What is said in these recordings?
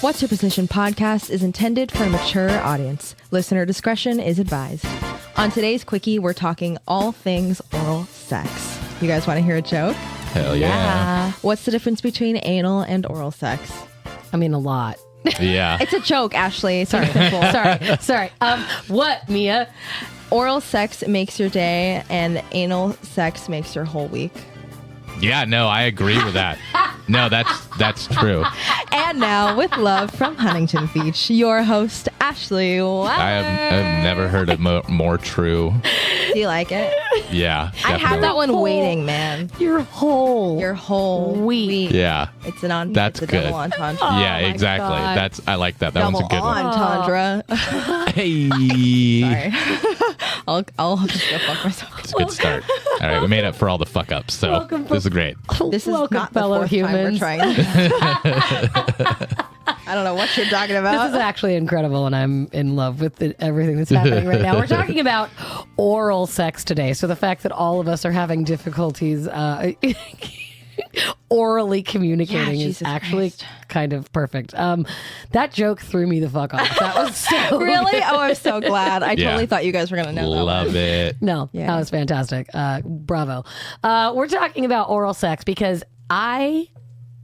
What's Your Position podcast is intended for a mature audience. Listener discretion is advised. On today's Quickie, we're talking all things oral sex. You guys want to hear a joke? Hell yeah. What's the difference between anal and oral sex? I mean, a lot. Yeah. It's a joke, Ashley. Sorry. Sorry. What, Mia? Oral sex makes your day and anal sex makes your whole week. Yeah, no, I agree with that. No, that's true. And now, with love from Huntington Beach, your host, Ashley. I've never heard of more true. Do you like it? Yeah, I definitely. had that one waiting, man. Your whole week. Yeah. It's an That's it's a good. double entendre. Yeah, my exactly. God. I like that. That Double one's a good one. entendre. Hey. Sorry. I'll just go fuck myself. It's a good start. All right, we made up for all the fuck ups, so Welcome this is great. This is Welcome, not the fellow fourth time we're humans. trying this. I don't know what you're talking about. This is actually incredible, and I'm in love with everything that's happening right now. We're talking about oral sex today. So the fact that all of us are having difficulties orally communicating is Jesus actually Christ. kind of perfect. That joke threw me the fuck off. That was so Really? Oh, I'm so glad. I Yeah. totally thought you guys were going to know that Love one. it. No, Yeah. that was fantastic. Bravo. We're talking about oral sex because I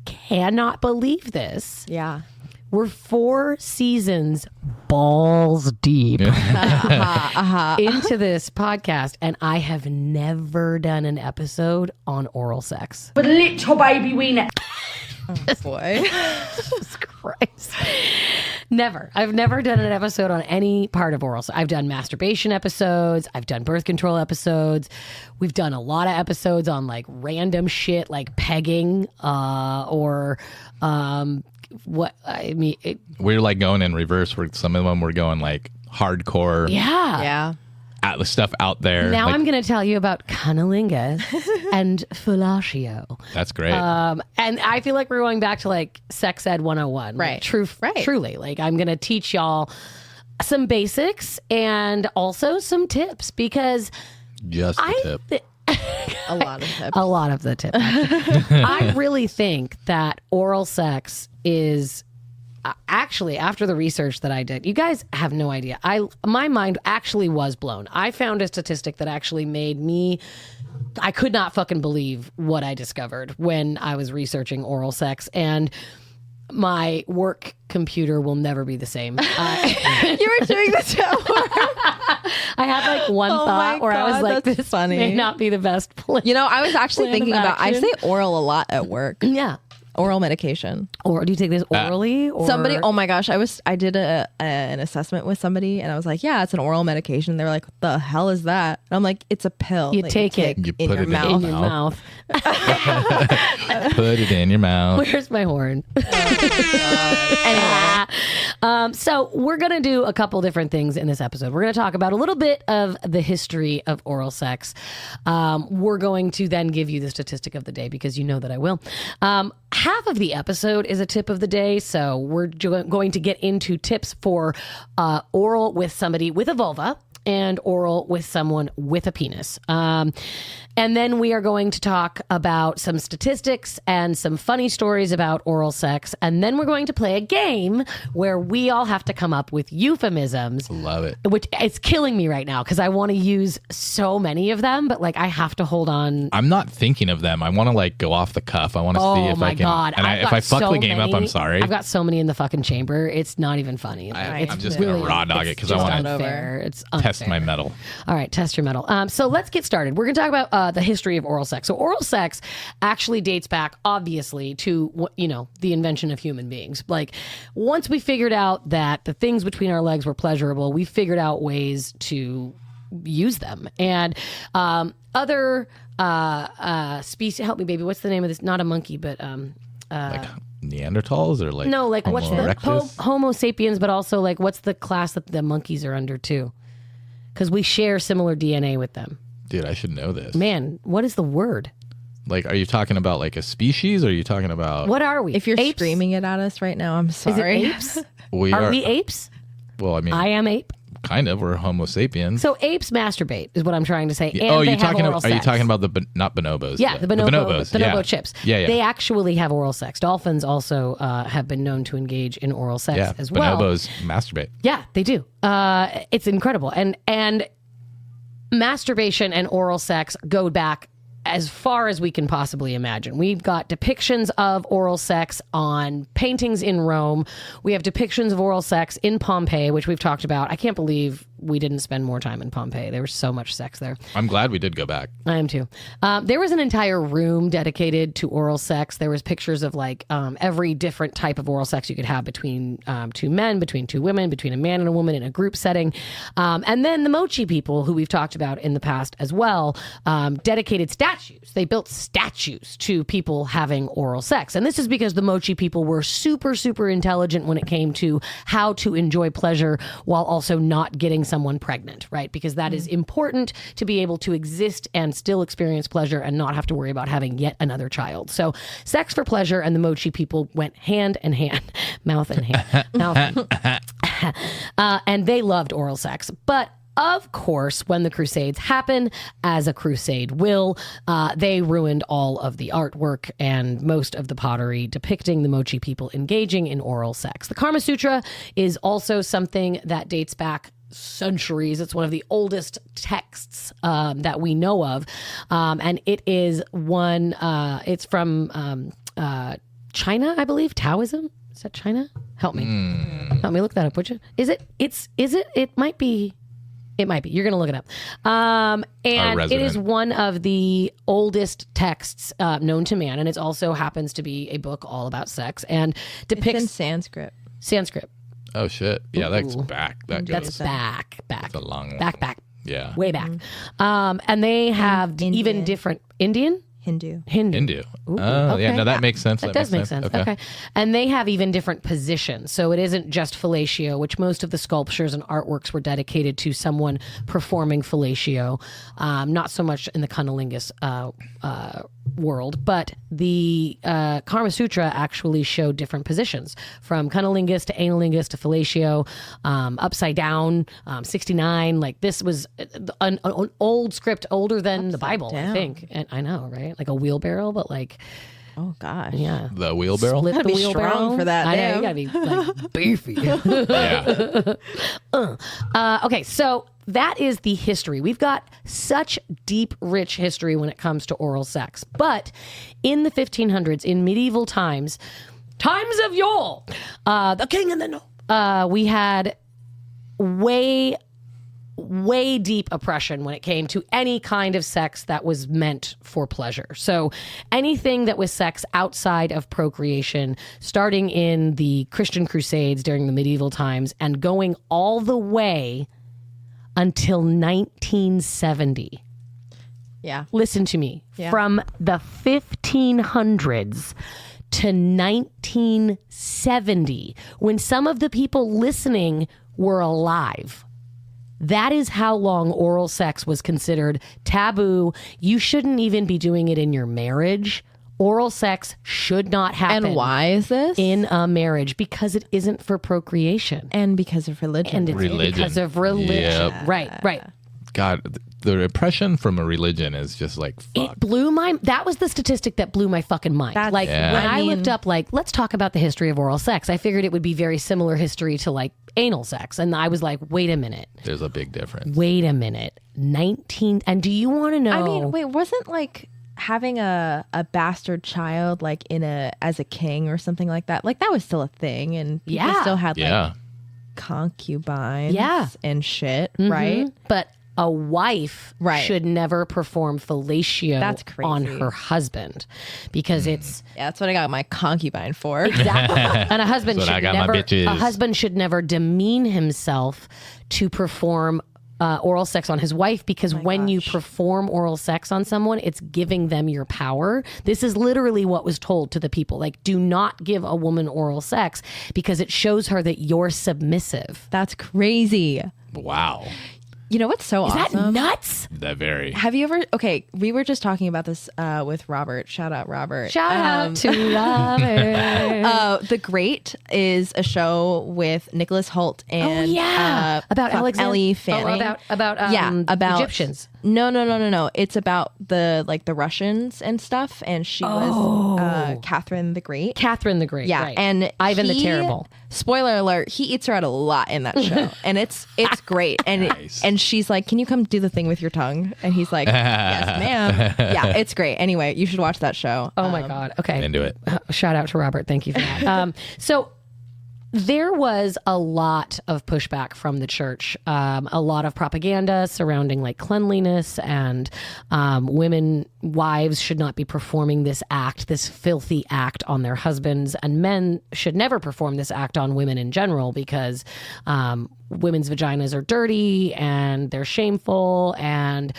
cannot believe this. Yeah. We're 4 seasons balls deep into this podcast, and I have never done an episode on oral sex. With a little baby wiener. Boy. Jesus Christ. Never. I've never done an episode on any part of oral sex. I've done masturbation episodes. I've done birth control episodes. We've done a lot of episodes on like random shit like pegging or what I mean. We're like going in reverse. Some of them were going like hardcore. Yeah. Yeah. The stuff out there. Now like, I'm going to tell you about cunnalinugus and fellatio. That's great. And I feel like we're going back to like sex ed 101. Right. Like, Right. Truly. Like I'm going to teach y'all some basics and also some tips because Just the tip. A lot of tips. a lot of the tips. actually. I really think that oral sex is actually, after the research that I did, you guys have no idea. My mind actually was blown. I found a statistic that actually made me, I could not fucking believe what I discovered when I was researching oral sex, and my work computer will never be the same. You were doing this at work. I had like one Oh thought my where I was God, like, that's this funny. may not be the best place. You know, I was actually Plan of thinking about, I action. say oral a lot at work. Yeah. Oral medication. Or do you take this orally? Or Somebody, oh my gosh, I did an assessment with somebody and I was like, yeah, it's an oral medication. They were like, what the hell is that? And I'm like, it's a pill. You that take it. You in put your it in mouth. in your mouth. Put it in your mouth. Where's my horn? Anyway. So we're going to do a couple different things in this episode. We're going to talk about a little bit of the history of oral sex. We're going to then give you the statistic of the day because you know that I will. Half of the episode is a tip of the day. So we're going to get into tips for oral with somebody with a vulva and oral with someone with a penis. And then we are going to talk about some statistics and some funny stories about oral sex. And then we're going to play a game where we all have to come up with euphemisms, Love it. which is killing me right now because I want to use so many of them, but like I have to hold on. I'm not thinking of them. I want to like go off the cuff. I want to see Oh if my I can. God. And I've if I got fuck so the game up, many- I'm sorry. I've got so many in the fucking chamber. It's not even funny. It's I'm just gonna raw dog it because I just want to unfair. It's test unfair. my metal. All right, test your metal. So let's get started. We're going to talk about the history of oral sex. So oral sex actually dates back, obviously, to the invention of human beings. Like once we figured out that the things between our legs were pleasurable, we figured out ways to use them. And other species, help me, baby. What's the name of this? Not a monkey, but Like Neanderthals or like no, like what's Homo the erectus? Homo sapiens? But also like what's the class that the monkeys are under too? Because we share similar DNA with them. Dude, I should know this. Man, what is the word? Like, are you talking about like a species or are you talking about What are we? If you're apes? screaming it at us right now, I'm Is it sorry. apes? we Are we apes? Well, I mean, I am ape. Kind of. We're Homo sapiens. So apes masturbate is what I'm trying to say. And are they you have talking? oral Are you sex. talking about not bonobos? Yeah, the bonobo yeah. chips. Yeah. They actually have oral sex. Dolphins also have been known to engage in oral sex as well. Bonobos masturbate. Yeah, they do. It's incredible. And masturbation and oral sex go back as far as we can possibly imagine. We've got depictions of oral sex on paintings in Rome. We have depictions of oral sex in Pompeii, which we've talked about. I can't believe we didn't spend more time in Pompeii. There was so much sex there. I'm glad we did go back. I am too. There was an entire room dedicated to oral sex. There was pictures of like every different type of oral sex you could have between two men, between two women, between a man and a woman in a group setting. And then the Mochi people, who we've talked about in the past as well, dedicated statues. They built statues to people having oral sex. And this is because the Mochi people were super, super intelligent when it came to how to enjoy pleasure while also not getting someone pregnant, right? Because that is important to be able to exist and still experience pleasure and not have to worry about having yet another child. So sex for pleasure and the Mochi people went hand in hand, mouth in hand, and they loved oral sex. But of course, when the Crusades happen, as a crusade will, they ruined all of the artwork and most of the pottery depicting the Mochi people engaging in oral sex. The Kama Sutra is also something that dates back centuries. It's one of the oldest texts that we know of. And it is it's from China, I believe. Taoism? Is that China? Help me. Help me look that up, would you? Is it? It might be. It might be. You're going to look it up. And it is one of the oldest texts known to man. And it also happens to be a book all about sex and depicts... It's in Sanskrit. Oh, shit. Yeah, that's back. That's back. That's a long one. Back. Yeah. Way back. And they have even different... Indian? Hindu. Ooh, oh, yeah. No, that makes sense. That does make sense. Okay. And they have even different positions. So it isn't just fellatio, which most of the sculptures and artworks were dedicated to someone performing fellatio. Not so much in the cunnilingus world, but the Kama Sutra actually showed different positions, from cunnilingus to analingus to fellatio, upside down, 69. Like, this was an old script, older than the Bible, down. I think. And I know, right? Like a wheelbarrow, but like, oh gosh, yeah, The wheelbarrow. split the Gotta be wheelbarrow strong for that, I know, damn. you gotta be like beefy. Yeah. Okay, so that is the history. We've got such deep, rich history when it comes to oral sex. But in the 1500s, in medieval times of yore, the king and the no, we had way deep oppression when it came to any kind of sex that was meant for pleasure. So anything that was sex outside of procreation, starting in the Christian Crusades during the medieval times and going all the way until 1970. Yeah. Listen to me. Yeah. From the 1500s to 1970, when some of the people listening were alive. That is how long oral sex was considered taboo. You shouldn't even be doing it in your marriage. Oral sex should not happen. And why is this? In a marriage? Because it isn't for procreation. And because of religion. And it's because of religion. Yep. Right. God, the oppression from a religion is just like, fuck. It blew that was the statistic that blew my fucking mind. That's- Like, Yeah. when I I mean- looked up, like, let's talk about the history of oral sex, I figured it would be very similar history to, like, anal sex. And I was like, wait a minute. There's a big difference. 19, and do you want to know? I mean, wait, wasn't like having a bastard child like as a king or something like that? Like, that was still a thing, and people Yeah. still had like Yeah. concubines Yeah. and shit, Mhm. right? But a wife Right. should never perform fellatio That's crazy. on her husband, because it's Yeah, that's what I got my concubine for. exactly. And a husband That's what I should got my never bitches. should never demean himself to perform oral sex on his wife, because when you perform oral sex on someone, it's giving them your power. This is literally what was told to the people. Like, do not give a woman oral sex because it shows her that you're submissive. That's crazy. Wow. You know what's so Is that awesome? nuts? That very. Have you ever? Okay, we were just talking about this with Robert. Shout out, Robert. Shout out to Robert. The Great is a show with Nicholas Hoult and about Ellie Fanning. About Egyptians. No. It's about the Russians and stuff. And she was Catherine the Great. Catherine the Great. Yeah, right. and Ivan the Terrible. Spoiler alert: he eats her out a lot in that show, and it's great. And Nice. and she's like, "Can you come do the thing with your tongue?" And he's like, "Yes, ma'am." Yeah, it's great. Anyway, you should watch that show. Oh my God. Okay. Into it. Shout out to Robert. Thank you for that. So there was a lot of pushback from the church, a lot of propaganda surrounding like cleanliness and wives should not be performing this act, this filthy act on their husbands, and men should never perform this act on women in general because women's vaginas are dirty and they're shameful and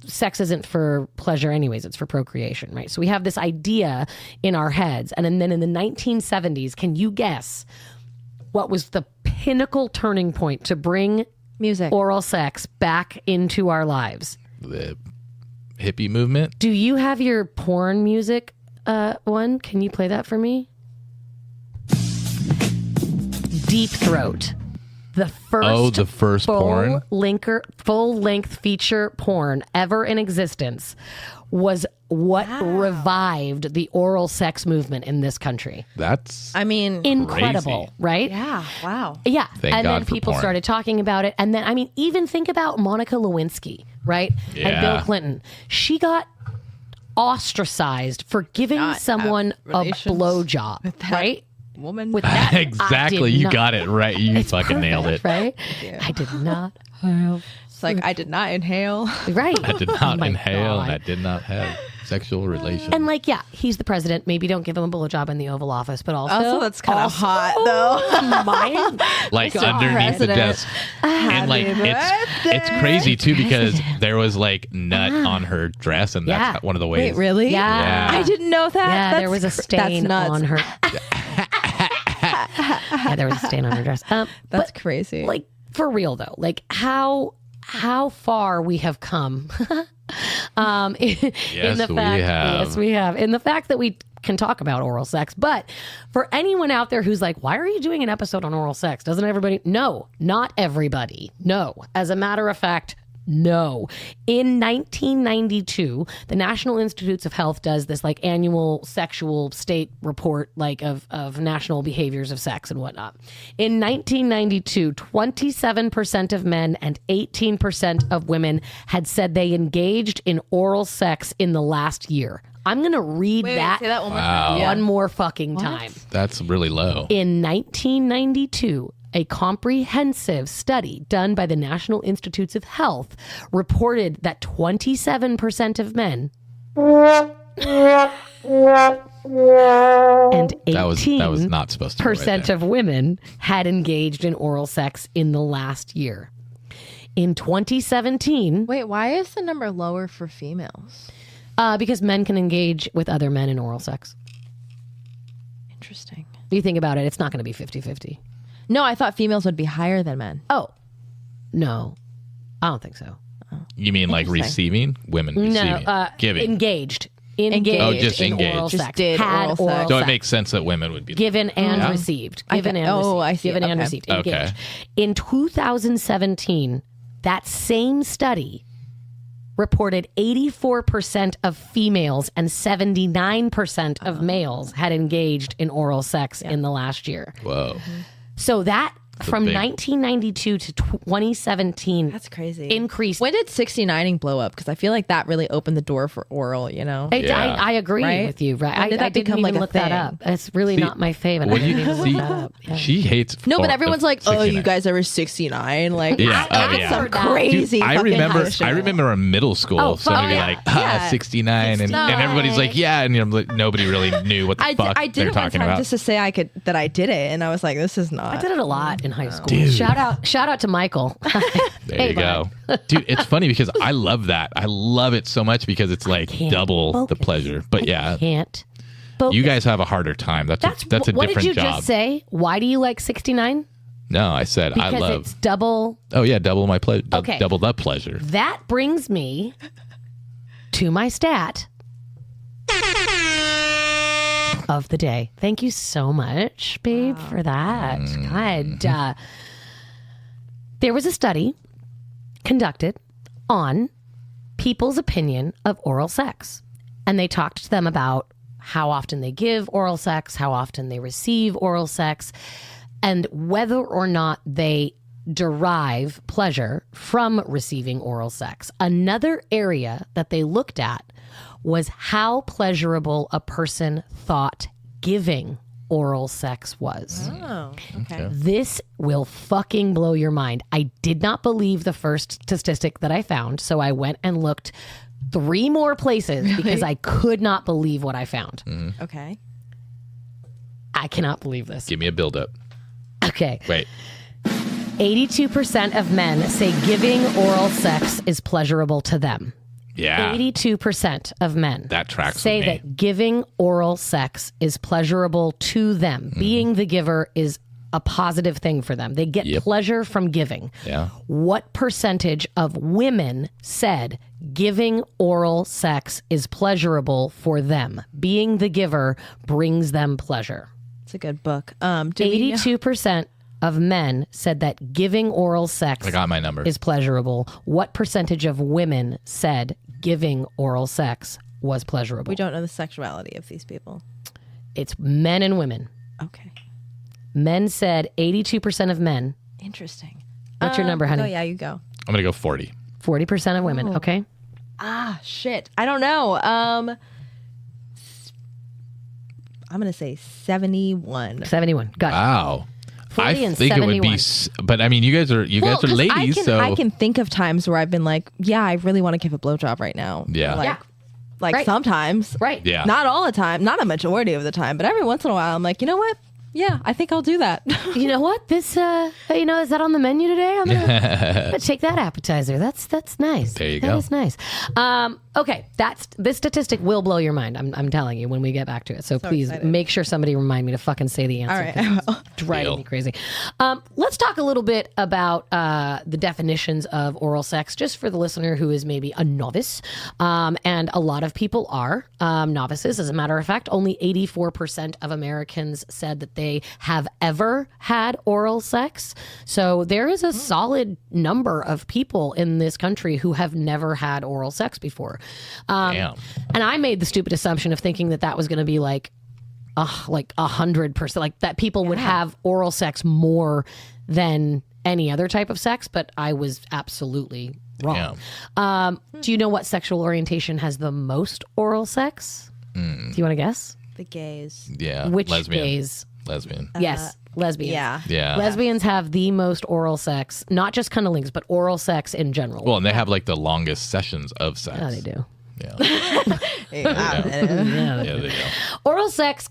sex isn't for pleasure anyways, it's for procreation, right? So we have this idea in our heads. And then in the 1970s, can you guess what was the pinnacle turning point to bring Music. oral sex back into our lives? The hippie movement. Do you have your porn music one? Can you play that for me? Deep Throat. The first porn? full-length feature porn ever in existence was what revived the oral sex movement in this country. That's Incredible, crazy. right? Yeah. Wow. Yeah. Thank and God then for people porn. started talking about it. And then, even think about Monica Lewinsky, right? And Yeah. Bill Clinton. She got ostracized for giving Not someone have a relations blowjob, with that right? Woman. With that, Exactly. I did You not- got it right. You It's fucking nailed it. perfect, right? I did not have. It's like I did not inhale. Right. I did Oh not my inhale and God. I did not have sexual relations. And he's the president. Maybe don't give him a blowjob in the Oval Office, but Also, that's kind of hot, though. Mine. like God. underneath the President. desk. And it's crazy too because there was like nut on her dress and that's one of the ways. Wait, really? Yeah. I didn't know that. Yeah, That's there was a that's stain nuts. on her. Yeah, there was a stain on her dress. That's but, crazy. like, for real though, like how far we have come. Yes, we have. Yes, we have. In the fact that we can talk about oral sex. But for anyone out there who's like, why are you doing an episode on oral sex? Doesn't everybody? No, not everybody. No. As a matter of fact, no. In 1992, the National Institutes of Health does this like annual sexual state report like of national behaviors of sex and whatnot. In 1992, 27% of men and 18% of women had said they engaged in oral sex in the last year. I'm going to read that, say that one more Wow. one more fucking time. That's really low. In 1992, a comprehensive study done by the National Institutes of Health reported that 27% of men and 18% That was not supposed to be right there. of women had engaged in oral sex in the last year. In 2017, Wait, why is the number lower for females? because men can engage with other men in oral sex. Interesting. You think about it, it's not going to be 50-50. No, I thought females would be higher than men. Oh, no. I don't think so. You mean like receiving? Women receiving? Giving. Engaged. Oh, just in engaged. oral Just sex. did Had oral sex. So it sex. makes sense that women would be Given and Yeah. received. I Given get- and oh, received. I see. Given and Okay. received. Okay. Engaged. In 2017, that same study reported 84% of females and 79% of males had engaged in oral sex in the last year. Whoa. So that from big- 1992 to 2017 That's crazy. increased. When did 69ing blow up? Because I feel like that really opened the door for oral, you know? Yeah. I agree Right? with you. Right? When did I that didn't become, even like, a look that thing? up. It's really See, not my favorite. When I didn't you even see, look that up. Yeah. she hates. No, but everyone's like, oh, 69. you guys are 69. Like, Yeah. that's Oh, yeah. some Dude, crazy I fucking remember. bullshit. I remember in middle school, Oh, somebody fuck like yeah. 69, and everybody's like, yeah, and I'm like, nobody really knew what the fuck I did they're it one talking time about. just to say that I did it, and I was like, this is not. I did it a lot in high school. Dude. Shout out to Michael. There Hey, you go, dude. It's funny because I love that. I love it so much because it's like can't double the focus. pleasure. But yeah, Can't. you guys have a harder time. That's a What different did you job. just say? Why do you like 69? No, I said Because I love. it's double. Oh yeah, double my pleasure. Okay. Double the pleasure. That brings me to my stat of the day. Thank you so much, babe, for that. God. There was a study conducted on people's opinion of oral sex. And they talked to them about how often they give oral sex, how often they receive oral sex, and whether or not they derive pleasure from receiving oral sex. Another area that they looked at was how pleasurable a person thought giving oral sex was. Oh, okay. This will fucking blow your mind. I did not believe the first statistic that I found, so I went and looked 3 more places because I could not believe what I found. Okay. I cannot believe this. Give me a build-up. Okay. Wait. 82% of men say giving oral sex is pleasurable to them. Yeah. 82% of men That tracks say with me. that giving oral sex is pleasurable to them. Being the giver is a positive thing for them. They get pleasure from giving. Yeah. What percentage of women said giving oral sex is pleasurable for them? Being the giver brings them pleasure. It's a good book. 82% of men said that giving oral sex I got my number. is pleasurable. What percentage of women said giving oral sex was pleasurable? We don't know the sexuality of these people. It's men and women. Okay. Men said 82% of men. Interesting. What's your number, honey? Oh, yeah, you go. I'm going to go 40. 40% of women. Okay. Ah, shit. I don't know. I'm going to say 71. 71. Got it. Wow. 40 I and think 71. it would be, but I mean, you guys are Well, 'cause ladies, so I can think of times where I've been like, yeah, I really want to give a blowjob right now. Yeah. Like, Yeah. like Right. sometimes. Right. yeah. Not all the time. Not a majority of the time. But every once in a while, I'm like, you know what? Yeah, I think I'll do that. You know what? This, is that on the menu today? I'm gonna take that appetizer. That's nice. There you That go. is nice. Okay, this statistic will blow your mind. I'm telling you when we get back to it. So please excited. make sure somebody remind me to fucking say the answer. All right, 'cause I will. it's driving Deal. me crazy. Let's talk a little bit about the definitions of oral sex, just for the listener who is maybe a novice. And a lot of people are novices. As a matter of fact, only 84% of Americans said that they have ever had oral sex. So there is a solid number of people in this country who have never had oral sex before. Damn. And I made the stupid assumption of thinking that was going to be like 100%, like that people would have oral sex more than any other type of sex, but I was absolutely wrong. Do you know what sexual orientation has the most oral sex? Do you want to guess? The gays. Yeah. Which lesbian. gays? Lesbian. Yes, lesbians. Yeah. Yeah. Lesbians have the most oral sex, not just cunnilingus, but oral sex in general. Well, and they have like the longest sessions of sex. yeah, they do. Yeah. Yeah, Yeah, they do. Oral sex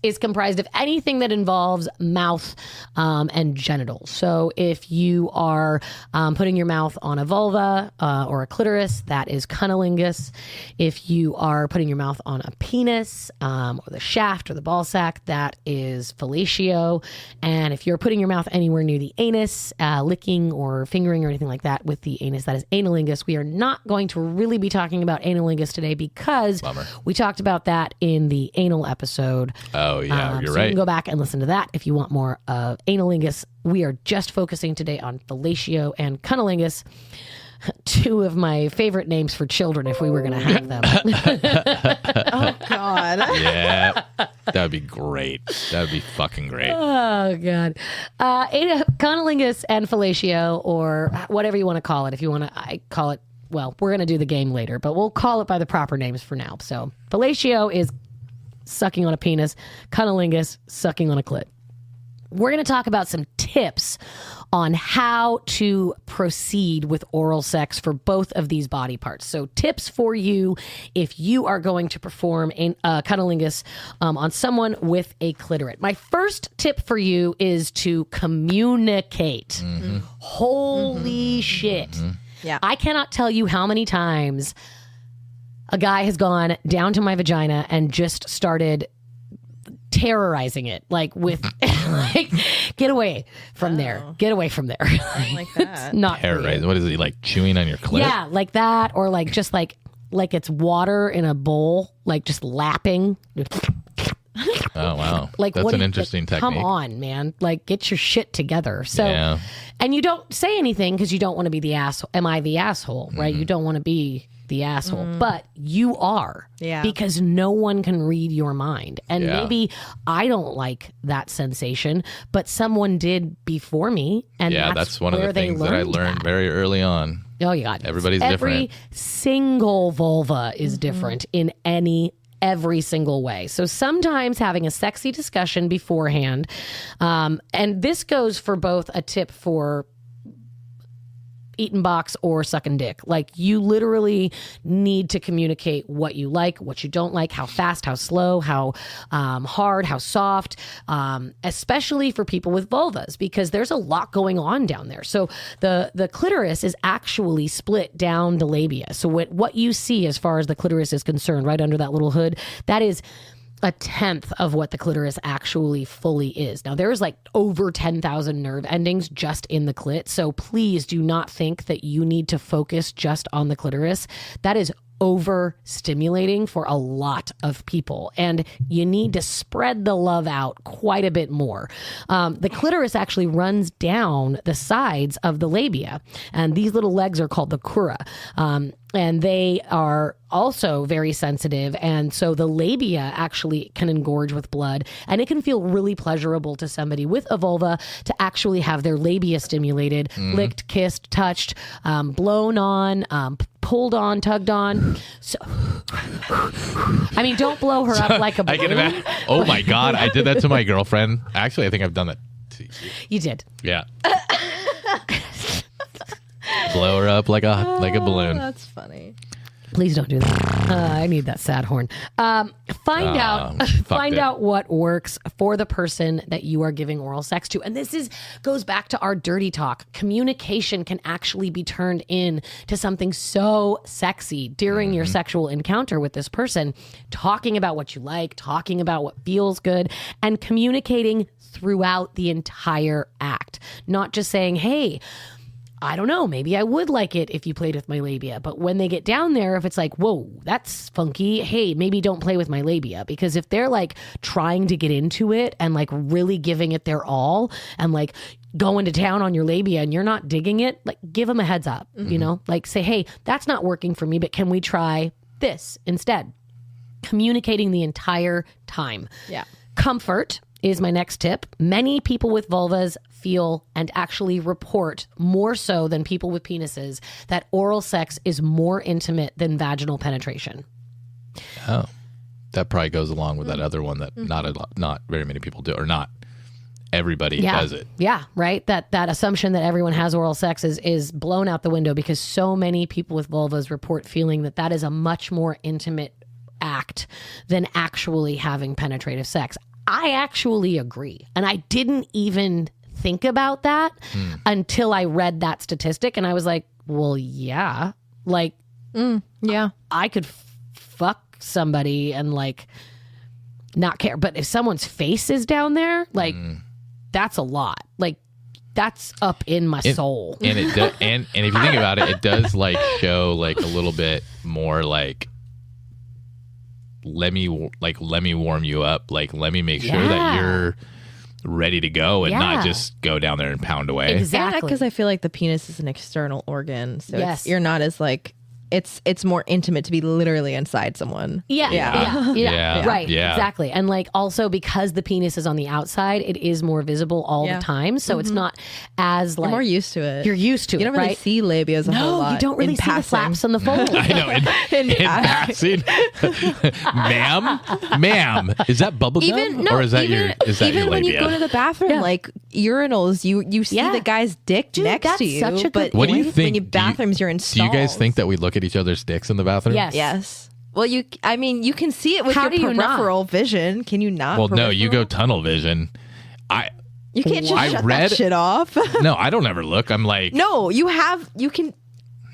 is comprised of anything that involves mouth and genitals. So if you are putting your mouth on a vulva or a clitoris, that is cunnilingus. If you are putting your mouth on a penis or the shaft or the ball sack, that is fellatio. And if you're putting your mouth anywhere near the anus, licking or fingering or anything like that with the anus, that is analingus. We are not going to really be talking about analingus today because we talked about that in the anal episode. Oh, yeah. You're So right. you can go back and listen to that if you want more of analingus. We are just focusing today on fellatio and cunnilingus, two of my favorite names for children if we were going to have them. Oh, God. Yeah. That would be great. That would be fucking great. Oh, God. Cunnilingus and fellatio, or whatever you want to call it. If you want to, I call it, well, we're going to do the game later, but we'll call it by the proper names for now. So fellatio is sucking on a penis, cunnilingus, sucking on a clit. We're going to talk about some tips on how to proceed with oral sex for both of these body parts. So tips for you if you are going to perform cunnilingus on someone with a clitoris. My first tip for you is to communicate. Holy shit. Yeah. I cannot tell you how many times a guy has gone down to my vagina and just started terrorizing it, like with, like, get away from there. Get away from there. Like that. Not for you. Terrorize. What is he, like chewing on your clit? Yeah, like that, or like just like it's water in a bowl, like just lapping. Oh wow, Like that's what an do you- interesting like, technique. Come on, man! Like get your shit together. So, Yeah. and you don't say anything because you don't want to be the asshole. Am I the asshole? Right? You don't want to be the asshole, but you are. Yeah. Because no one can read your mind, and Yeah. maybe I don't like that sensation, but someone did before me, and Yeah, that's one of where the they things that I learned that. very early on. Oh, you got Everybody's Every different. single vulva is different in every single way. So sometimes having a sexy discussion beforehand, and this goes for both a tip for eating box or sucking dick. Like you literally need to communicate what you like, what you don't like, how fast, how slow, how hard, how soft, especially for people with vulvas, because there's a lot going on down there. So the clitoris is actually split down the labia. So what you see as far as the clitoris is concerned, right under that little hood, that is a tenth of what the clitoris actually fully is. Now, there's like over 10,000 nerve endings just in the clit. So please do not think that you need to focus just on the clitoris. That is overstimulating for a lot of people, and you need to spread the love out quite a bit more. The clitoris actually runs down the sides of the labia, and these little legs are called the crura. And they are also very sensitive. And so the labia actually can engorge with blood, and it can feel really pleasurable to somebody with a vulva to actually have their labia stimulated, licked, kissed, touched, blown on, pulled on, tugged on. So, I mean, don't blow her up like a balloon. I can imagine. Oh my God, I did that to my girlfriend. Actually, I think I've done that to you. You did. Yeah. Blow her up like a balloon. That's funny. Please don't do that. I need that sad horn. Find out what works for the person that you are giving oral sex to. And this goes back to our dirty talk. Communication can actually be turned in to something so sexy during your sexual encounter with this person. Talking about what you like, talking about what feels good, and communicating throughout the entire act. Not just saying, hey, I don't know, maybe I would like it if you played with my labia. But when they get down there, if it's like, whoa, that's funky, hey, maybe don't play with my labia. Because if they're like trying to get into it and like really giving it their all and like going to town on your labia and you're not digging it, like give them a heads up, you know, like say, hey, that's not working for me, but can we try this instead? Communicating the entire time. Yeah. Comfort is my next tip. Many people with vulvas feel and actually report more so than people with penises that oral sex is more intimate than vaginal penetration. Oh, that probably goes along with that other one that not very many people do, or not everybody does it. Yeah, right. That assumption that everyone has oral sex is blown out the window because so many people with vulvas report feeling that is a much more intimate act than actually having penetrative sex. I actually agree. And I didn't even think about that until I read that statistic. And I was like, well, yeah, like, Yeah. I could fuck somebody and like not care. But if someone's face is down there, like, that's a lot. Like, that's up in my soul. And it does, and if you think about it, it does like show like a little bit more like, let me warm you up, like let me make sure that you're ready to go and not just go down there and pound away. Exactly. Because I feel like the penis is an external organ, so Yes. you're not as like it's more intimate to be literally inside someone. Yeah. Right. Yeah. Exactly. And like also because the penis is on the outside, it is more visible all the time. So it's not as like You're more used to it. You're used to it. You don't really right? see labias a whole lot. No, you don't really in see passing. the flaps on the fold. I know. In passing, ma'am, is that bubble gum or is that your even when labia? you go to the bathroom, like urinals, you see the guy's dick next that's to you. such a good but What do you when think? you bathrooms, you're in Do you guys stalls. think that we look at each other's dicks in the bathroom? Yes. Yes. Well, you can see it with How your do you not? peripheral vision. Can you not? Well, no, you go peripheral? tunnel vision. You can't just I shut read- that shit off. No, I don't ever look. I'm like, No, you can.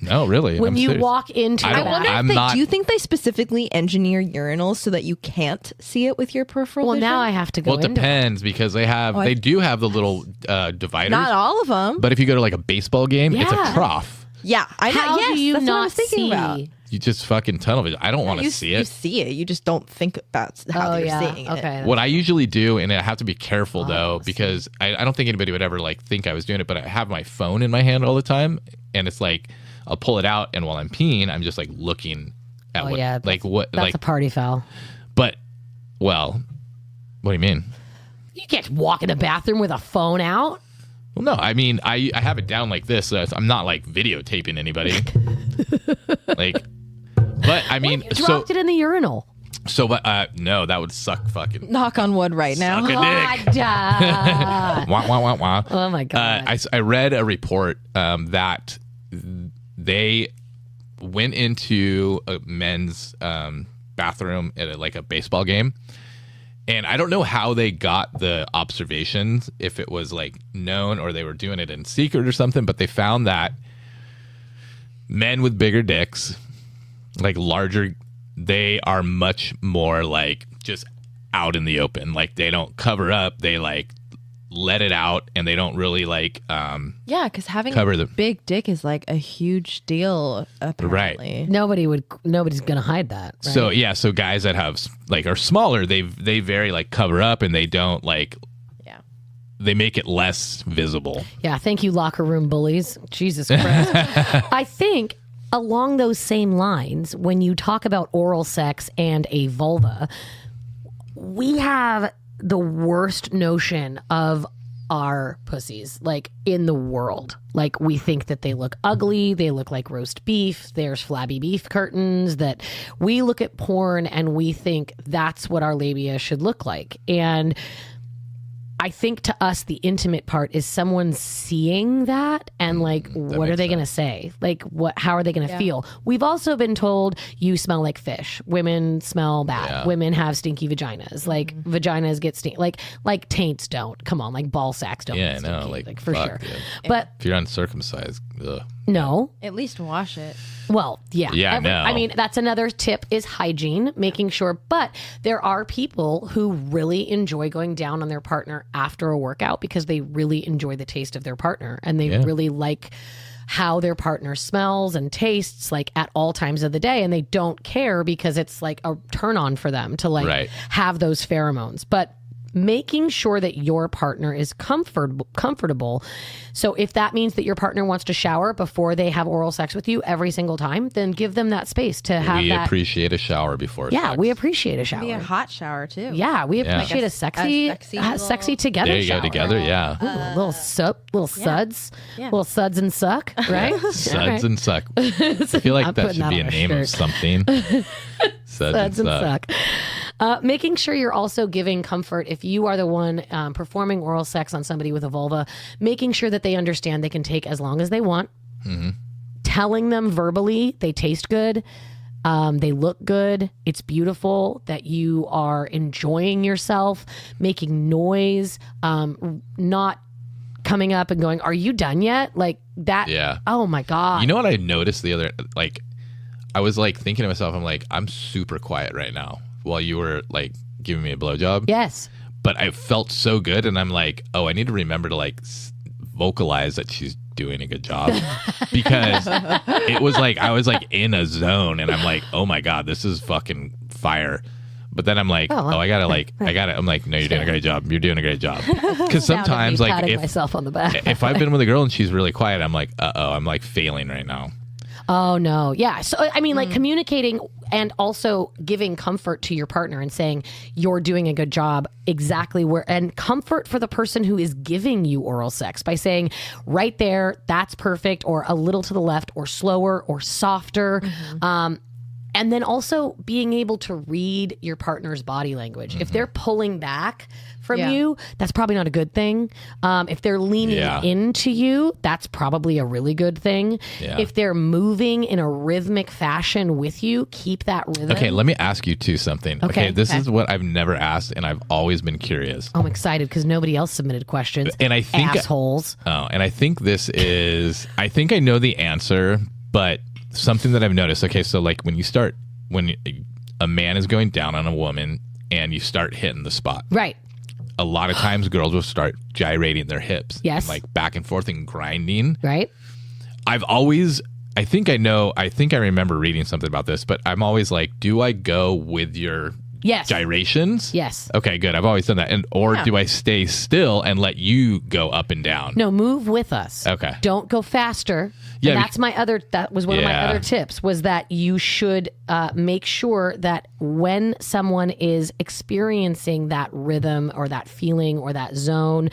No, really. When I'm you serious. walk into I wonder I'm if not- do you think they specifically engineer urinals so that you can't see it with your peripheral vision? now I have to go Well, it into depends because they do have the little dividers. Not all of them. But if you go to like a baseball game, it's Yeah. a trough. Yeah, I know. How Yes, do you that's what I not was thinking see? about. You just fucking tunnel vision. I don't want to see You it. see it. You just don't think that's how you're seeing it. Okay. What I usually do, and I have to be careful though, because I don't think anybody would ever like think I was doing it, but I have my phone in my hand all the time, and it's like I'll pull it out, and while I'm peeing, I'm just like looking at what, like what, That's like. a party foul. But, well, what do you mean? You can't walk in the bathroom with a phone out. Well, no, I mean I have it down like this. So I'm not like videotaping anybody. Like, but I mean, You dropped it in the urinal. no, that would suck fucking. Knock on wood right now. Suck a dick. God. Wah, wah, wah, wah. Oh my God. I read a report that they went into a men's bathroom at like a baseball game, and I don't know how they got the observations, if it was like known or they were doing it in secret or something, but they found that men with bigger dicks, like larger, they are much more like just out in the open. Like they don't cover up, they like let it out, and they don't really like Yeah, because having cover a the- big dick is like a huge deal, apparently. Nobody's gonna hide that. Right? So yeah, so guys that have like are smaller, they very like cover up, and they don't like, Yeah. they make it less visible. Yeah, thank you, locker room bullies. Jesus Christ. I think along those same lines, when you talk about oral sex and a vulva, we have the worst notion of our pussies, like in the world. Like we think that they look ugly, they look like roast beef, there's flabby beef curtains, that we look at porn and we think that's what our labia should look like. And I think to us, the intimate part is someone seeing that and like, what are they going to say? Like, how are they going to feel? We've also been told you smell like fish. Women smell bad. Yeah. Women have stinky vaginas. Like vaginas get stinky. Like taints don't. Come on, like ball sacks don't. Yeah, get I know, stinky, like, for fuck, sure. dude. But If you're uncircumcised, ugh. no. At least wash it. Well, yeah. Yeah, no. I mean, that's another tip is hygiene, making sure. But there are people who really enjoy going down on their partner after a workout because they really enjoy the taste of their partner and they really like how their partner smells and tastes like at all times of the day. And they don't care because it's like a turn on for them to like have those pheromones. But making sure that your partner is comfortable. So if that means that your partner wants to shower before they have oral sex with you every single time, then give them that space to have We that. appreciate a shower before Yeah, sex. we appreciate a shower. Be a hot shower too. Yeah, we appreciate a sexy, sexy together There you shower. go, together, yeah. Ooh, little suds, Yeah. little suds and suck, right? Suds and suck. I feel like I'm that putting should that be on a a name shirt. of something. Suds and suck. Making sure you're also giving comfort if you are the one performing oral sex on somebody with a vulva, making sure that they understand they can take as long as they want, telling them verbally they taste good, they look good, it's beautiful, that you are enjoying yourself, making noise, not coming up and going, are you done yet? Like that. Yeah. Oh my God. You know what I noticed the other, like, I was like thinking to myself, I'm like, I'm super quiet right now while you were like giving me a blowjob. Yes. But I felt so good, and I'm like, oh, I need to remember to like vocalize that she's doing a good job, because it was like I was like in a zone, and I'm like, oh my God, this is fucking fire. But then I'm like, I'm like, no, you're doing a great job. You're doing a great job. Because sometimes, like, patting myself on the back. if I've been with a girl and she's really quiet, I'm like, I'm like failing right now. Oh no. Yeah. So I mean, like communicating and also giving comfort to your partner and saying you're doing a good job exactly where, and comfort for the person who is giving you oral sex by saying right there, that's perfect, or a little to the left, or slower, or softer. And then also being able to read your partner's body language. If they're pulling back from you, that's probably not a good thing. If they're leaning into you, that's probably a really good thing. Yeah. If they're moving in a rhythmic fashion with you, keep that rhythm. Okay, let me ask you too something. Okay, this is what I've never asked, and I've always been curious. I'm excited because nobody else submitted questions. And I think assholes. and I think this is, I think I know the answer, But something that I've noticed, okay, so like when a man is going down on a woman and you start hitting the spot. Right. A lot of times girls will start gyrating their hips. Yes. And like back and forth and grinding. Right. I think I remember reading something about this, but I'm always like, do I go with your gyrations? Yes. Okay, good. I've always done that. Or do I stay still and let you go up and down? No, move with us. Okay. Don't go faster. Yeah, And that was one of my other tips, was that you should make sure that when someone is experiencing that rhythm or that feeling or that zone,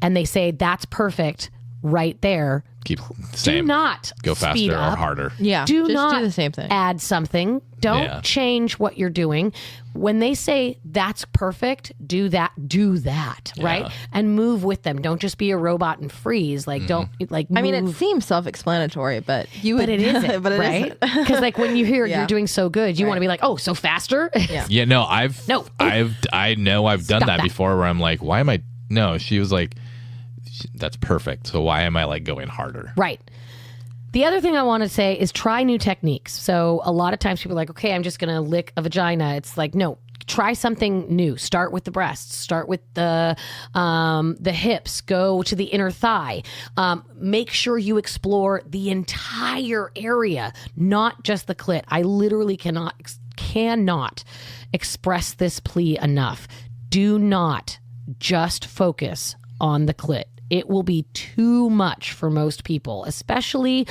and they say that's perfect right there, keep same. Do not go speed faster up. Or harder. Yeah. Do not do the same thing. Add something. Don't change what you're doing. When they say that's perfect, do that, right? And move with them. Don't just be a robot and freeze. Like don't like move. I mean, it seems self-explanatory, but but it isn't, but it right? isn't. Because like when you hear you're doing so good, you want to be like, oh, so faster? Yeah, no, I know I've done that before where I'm like, why am I? No, she was like, that's perfect. So why am I like going harder? Right. The other thing I want to say is try new techniques. So a lot of times people are like, okay, I'm just going to lick a vagina. It's like, no, try something new. Start with the breasts. Start with the hips. Go to the inner thigh. Make sure you explore the entire area, not just the clit. I literally cannot express this plea enough. Do not just focus on the clit. It will be too much for most people, especially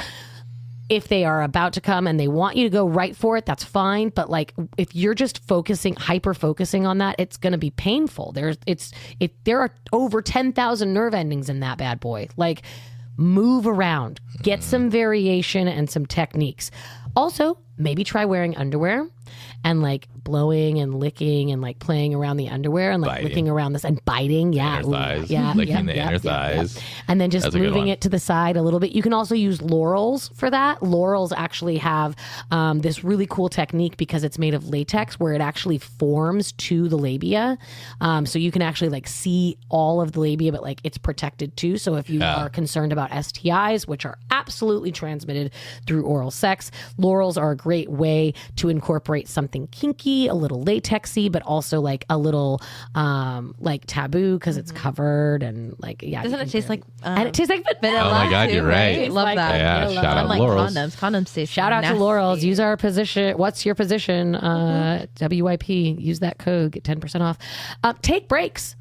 if they are about to come and they want you to go right for it. That's fine. But like, if you're just hyper focusing on that, it's going to be painful. There are over 10,000 nerve endings in that bad boy. Like, move around, get some variation and some techniques. Also, maybe try wearing underwear and like blowing and licking and like playing around the underwear and like licking around this and biting. Yeah. Inner thighs. Yeah. Licking the inner thighs. And then just moving it to the side a little bit. You can also use Lorals for that. Lorals actually have this really cool technique because it's made of latex where it actually forms to the labia. So you can actually like see all of the labia, but like it's protected too. So if you are concerned about STIs, which are absolutely transmitted through oral sex, Lorals are a great way to incorporate something kinky, a little latexy, but also like a little like taboo because it's covered and like Doesn't it taste like and it tastes like vanilla. Oh my God, too, you're right. Love that. Yeah, shout out Unlike Lorals. condoms taste Shout out to nasty. Lorals. Use our position. What's your position? WIP. Use that code. Get 10% off. Take breaks.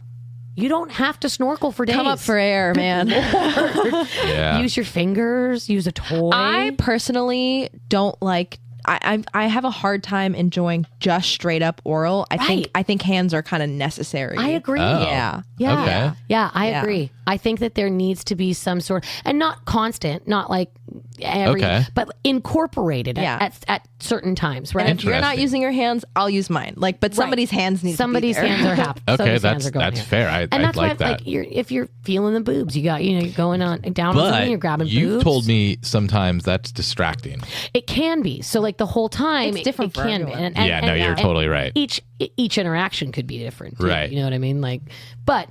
You don't have to snorkel for days. Come up for air, man. Yeah. Use your fingers. Use a toy. I personally don't like. I have a hard time enjoying just straight up oral. I think hands are kind of necessary. I agree. Oh. Yeah. Yeah. Okay. Yeah, I agree. I think that there needs to be some sort, and not constant, not like but incorporated at certain times, right? And if you're not Interesting. using your hands, I'll use mine. Like, but somebody's hands need Somebody's to be there. hands are happy. Okay, Somebody's hands are going that's here. fair. I And that's like why, that. like, if you're feeling the boobs, you're going on down on something, But you're grabbing you've boobs. told me sometimes that's distracting. It can be. So like the whole time, It's different it for can everyone. be. Yeah, no, you're totally right. Each interaction could be different, too, Right. You know what I mean? Like, but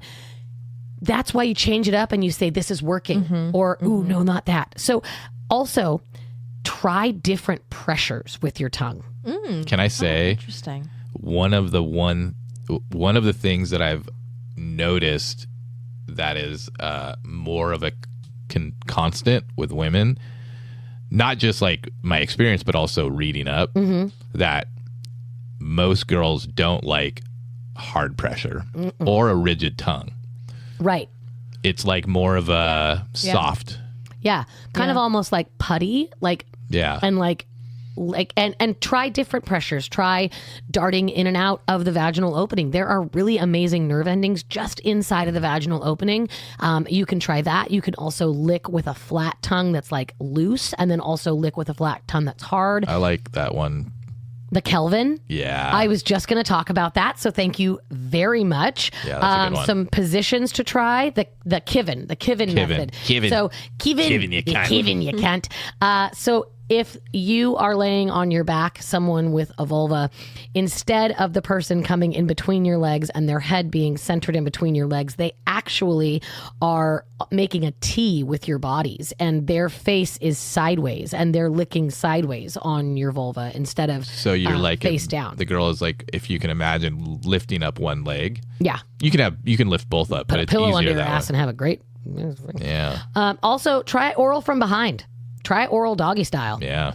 that's why you change it up and you say this is working, or ooh, no, not that. So also try different pressures with your tongue. Can I say Interesting. one of the things that I've noticed that is more of a constant with women, not just like my experience, but also reading up, that most girls don't like hard pressure or a rigid tongue. Right. It's like more of a soft. Yeah. Kind of almost like putty, like, Yeah. and and try different pressures. Try darting in and out of the vaginal opening. There are really amazing nerve endings just inside of the vaginal opening. You can try that. You can also lick with a flat tongue that's like loose, and then also lick with a flat tongue that's hard. I like that one. The Kelvin. Yeah. I was just going to talk about that, so thank you very much. Yeah, that's a good one. Some positions to try. The Kivin method. Kivin. So Kivin, Kivin, you can't. Kivin, you can't. So if you are laying on your back, someone with a vulva, instead of the person coming in between your legs and their head being centered in between your legs, they actually are making a T with your bodies, and their face is sideways and they're licking sideways on your vulva instead of So you're like face down. The girl is like, if you can imagine lifting up one leg. Yeah. You can lift both up, Put but a it's pillow easier under your that ass way. and have a great... Yeah. Also, try oral from behind. Try oral doggy style. Yeah.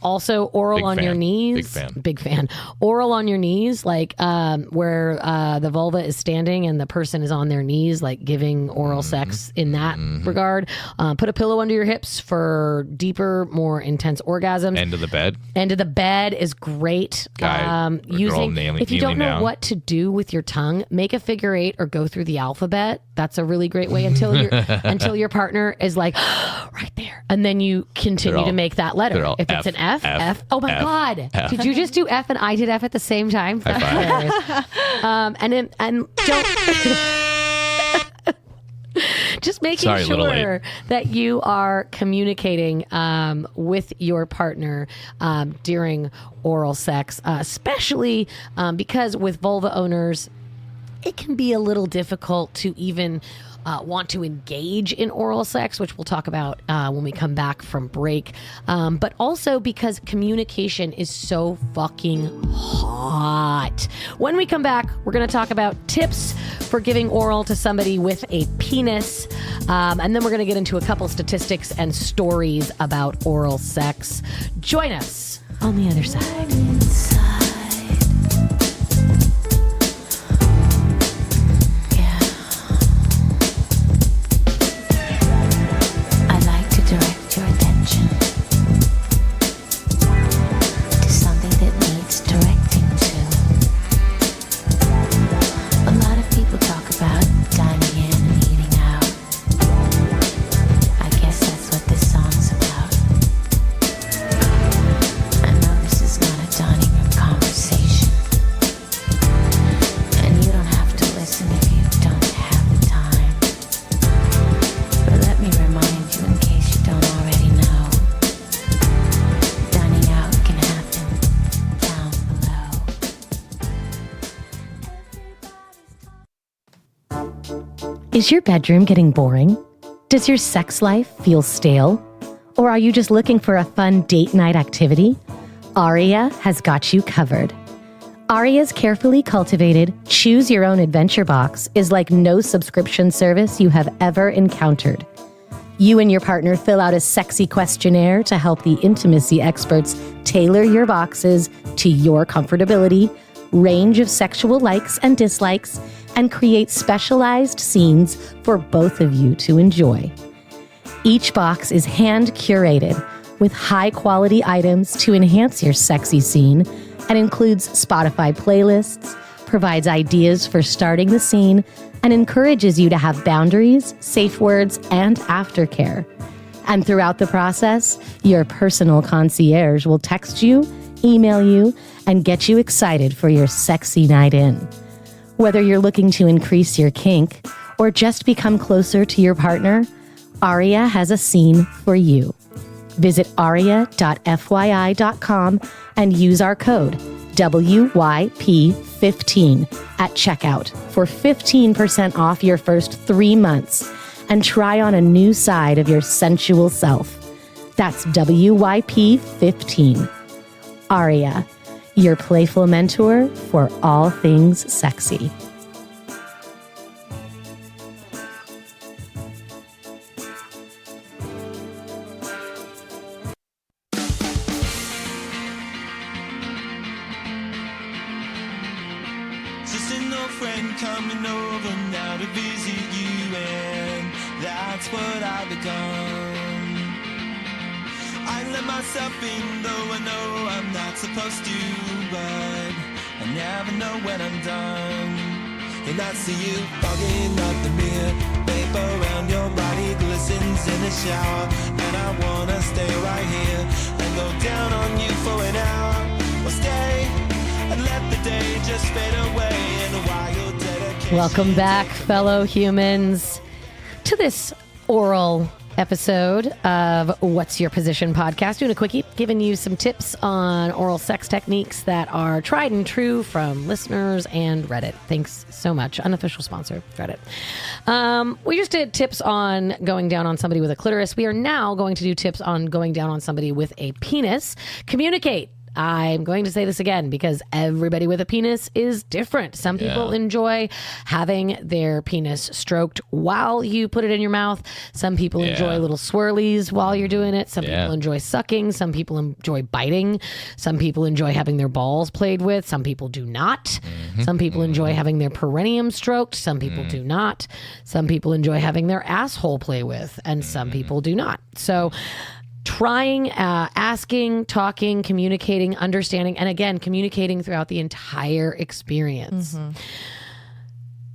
Also, oral Big on fan. your knees. Big fan. Big fan. Oral on your knees, like where the vulva is standing and the person is on their knees, like giving oral sex in that regard. Put a pillow under your hips for deeper, more intense orgasms. End of the bed. End of the bed is great. Guy or girl If you don't kneeling know down. what to do with your tongue, make a figure 8 or go through the alphabet. That's a really great way until your partner is like right there, and then you continue to make that letter. If it's an F, F. Oh my God! F. Did you just do F and I did F at the same time? That's hilarious. And don't. Just making sure that you are communicating with your partner during oral sex, especially because with vulva owners, it can be a little difficult to even want to engage in oral sex, which we'll talk about when we come back from break. But also because communication is so fucking hot. When we come back, we're going to talk about tips for giving oral to somebody with a penis. And then we're going to get into a couple statistics and stories about oral sex. Join us on the other side. Is your bedroom getting boring? Does your sex life feel stale? Or are you just looking for a fun date night activity? Aria has got you covered. Aria's carefully cultivated Choose Your Own Adventure box is like no subscription service you have ever encountered. You and your partner fill out a sexy questionnaire to help the intimacy experts tailor your boxes to your comfortability, range of sexual likes and dislikes, and create specialized scenes for both of you to enjoy. Each box is hand-curated with high-quality items to enhance your sexy scene and includes Spotify playlists, provides ideas for starting the scene, and encourages you to have boundaries, safe words, and aftercare. And throughout the process, your personal concierge will text you, email you, and get you excited for your sexy night in. Whether you're looking to increase your kink or just become closer to your partner, Aria has a scene for you. Visit aria.fyi.com and use our code WYP15 at checkout for 15% off your first 3 months and try on a new side of your sensual self. That's WYP15. Aria, your playful mentor for all things sexy. Just an old friend coming over now to visit you, and that's what I've become. I let myself in, though I know I'm not supposed to, but I never know when I'm done. And I see you fogging up the mirror, vapor around your body glistens in the shower, and I wanna stay right here and go down on you for an hour, or stay and let the day just fade away in a wild dedication. Welcome back, fellow humans, to this oral episode of What's Your Position podcast. Doing a quickie, giving you some tips on oral sex techniques that are tried and true from listeners and Reddit. Thanks so much. Unofficial sponsor, Reddit. We just did tips on going down on somebody with a clitoris. We are now going to do tips on going down on somebody with a penis. Communicate. I'm going to say this again because everybody with a penis is different. Some people enjoy having their penis stroked while you put it in your mouth. Some people enjoy little swirlies while you're doing it. Some people enjoy sucking. Some people enjoy biting. Some people enjoy having their balls played with. Some people do not. Some people enjoy having their perineum stroked. Some people do not. Some people enjoy having their asshole play with. And some people do not. So trying, asking, talking, communicating, understanding, and again, communicating throughout the entire experience.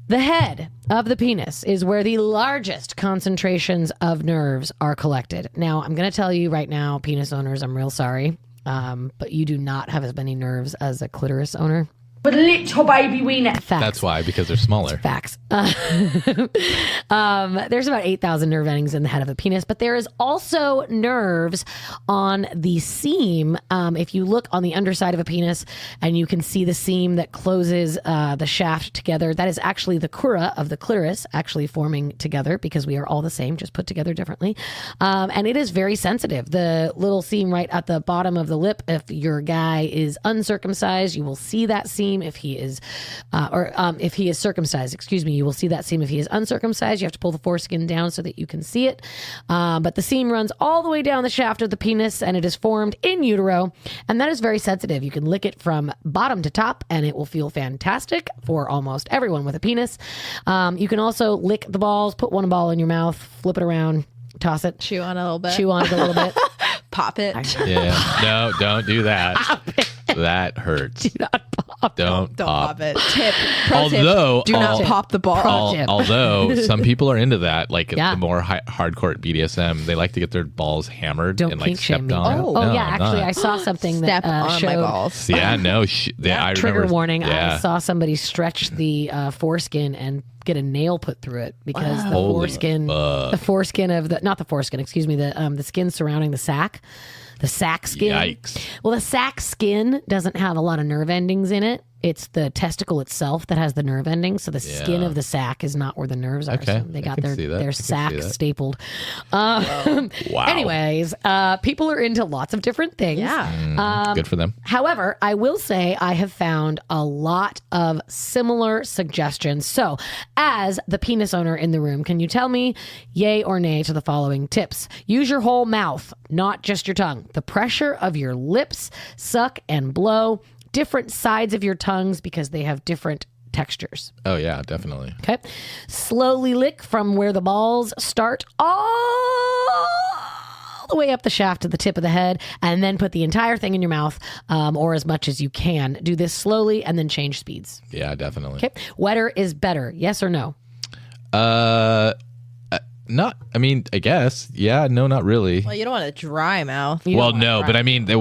The head of the penis is where the largest concentrations of nerves are collected. Now, I'm going to tell you right now, penis owners, I'm real sorry, but you do not have as many nerves as a clitoris owner. But little baby wiener. Facts. That's why, because they're smaller. Facts. There's about 8,000 nerve endings in the head of a penis, but there is also nerves on the seam. If you look on the underside of a penis and you can see the seam that closes the shaft together, that is actually the crura of the clitoris actually forming together because we are all the same, just put together differently. And it is very sensitive. The little seam right at the bottom of the lip, if your guy is uncircumcised, you will see that seam. If he is, if he is circumcised, you will see that seam. If he is uncircumcised, you have to pull the foreskin down so that you can see it. But the seam runs all the way down the shaft of the penis and it is formed in utero. And that is very sensitive. You can lick it from bottom to top and it will feel fantastic for almost everyone with a penis. You can also lick the balls, put one ball in your mouth, flip it around, toss it. Chew on it a little bit. Chew on it a little bit. Pop it. Yeah. No, don't do that. That hurts. Do not pop. Don't pop it. Pro tip. Although, do not pop the ball. although some people are into that, like the more hardcore BDSM, they like to get their balls hammered Don't and like kink-shame stepped me. on. Oh, No, yeah. I'm Actually, not. I saw something Step that on showed. my balls. Yeah, no. I Trigger remember, warning. Yeah. I saw somebody stretch the foreskin and get a nail put through it because the Holy foreskin, fuck. the foreskin of the, not the foreskin, excuse me, the skin surrounding the sac. The sac skin. Yikes. Well, the sac skin doesn't have a lot of nerve endings in it. It's the testicle itself that has the nerve endings. So the skin of the sac is not where the nerves are. Okay. So they I got can see that. I their can see sac that. stapled. Wow. Anyways, people are into lots of different things. Yeah. Good for them. However, I will say I have found a lot of similar suggestions. So, as the penis owner in the room, can you tell me yay or nay to the following tips? Use your whole mouth, not just your tongue. The pressure of your lips, suck and blow. Different sides of your tongues because they have different textures. Oh, yeah, definitely. Okay. Slowly lick from where the balls start all the way up the shaft to the tip of the head, and then put the entire thing in your mouth, or as much as you can. Do this slowly and then change speeds. Yeah, definitely. Okay. Wetter is better. Yes or no? Not, I mean, I guess. Yeah, no, not really. Well, you don't want a dry mouth. Well, no, but I mean, I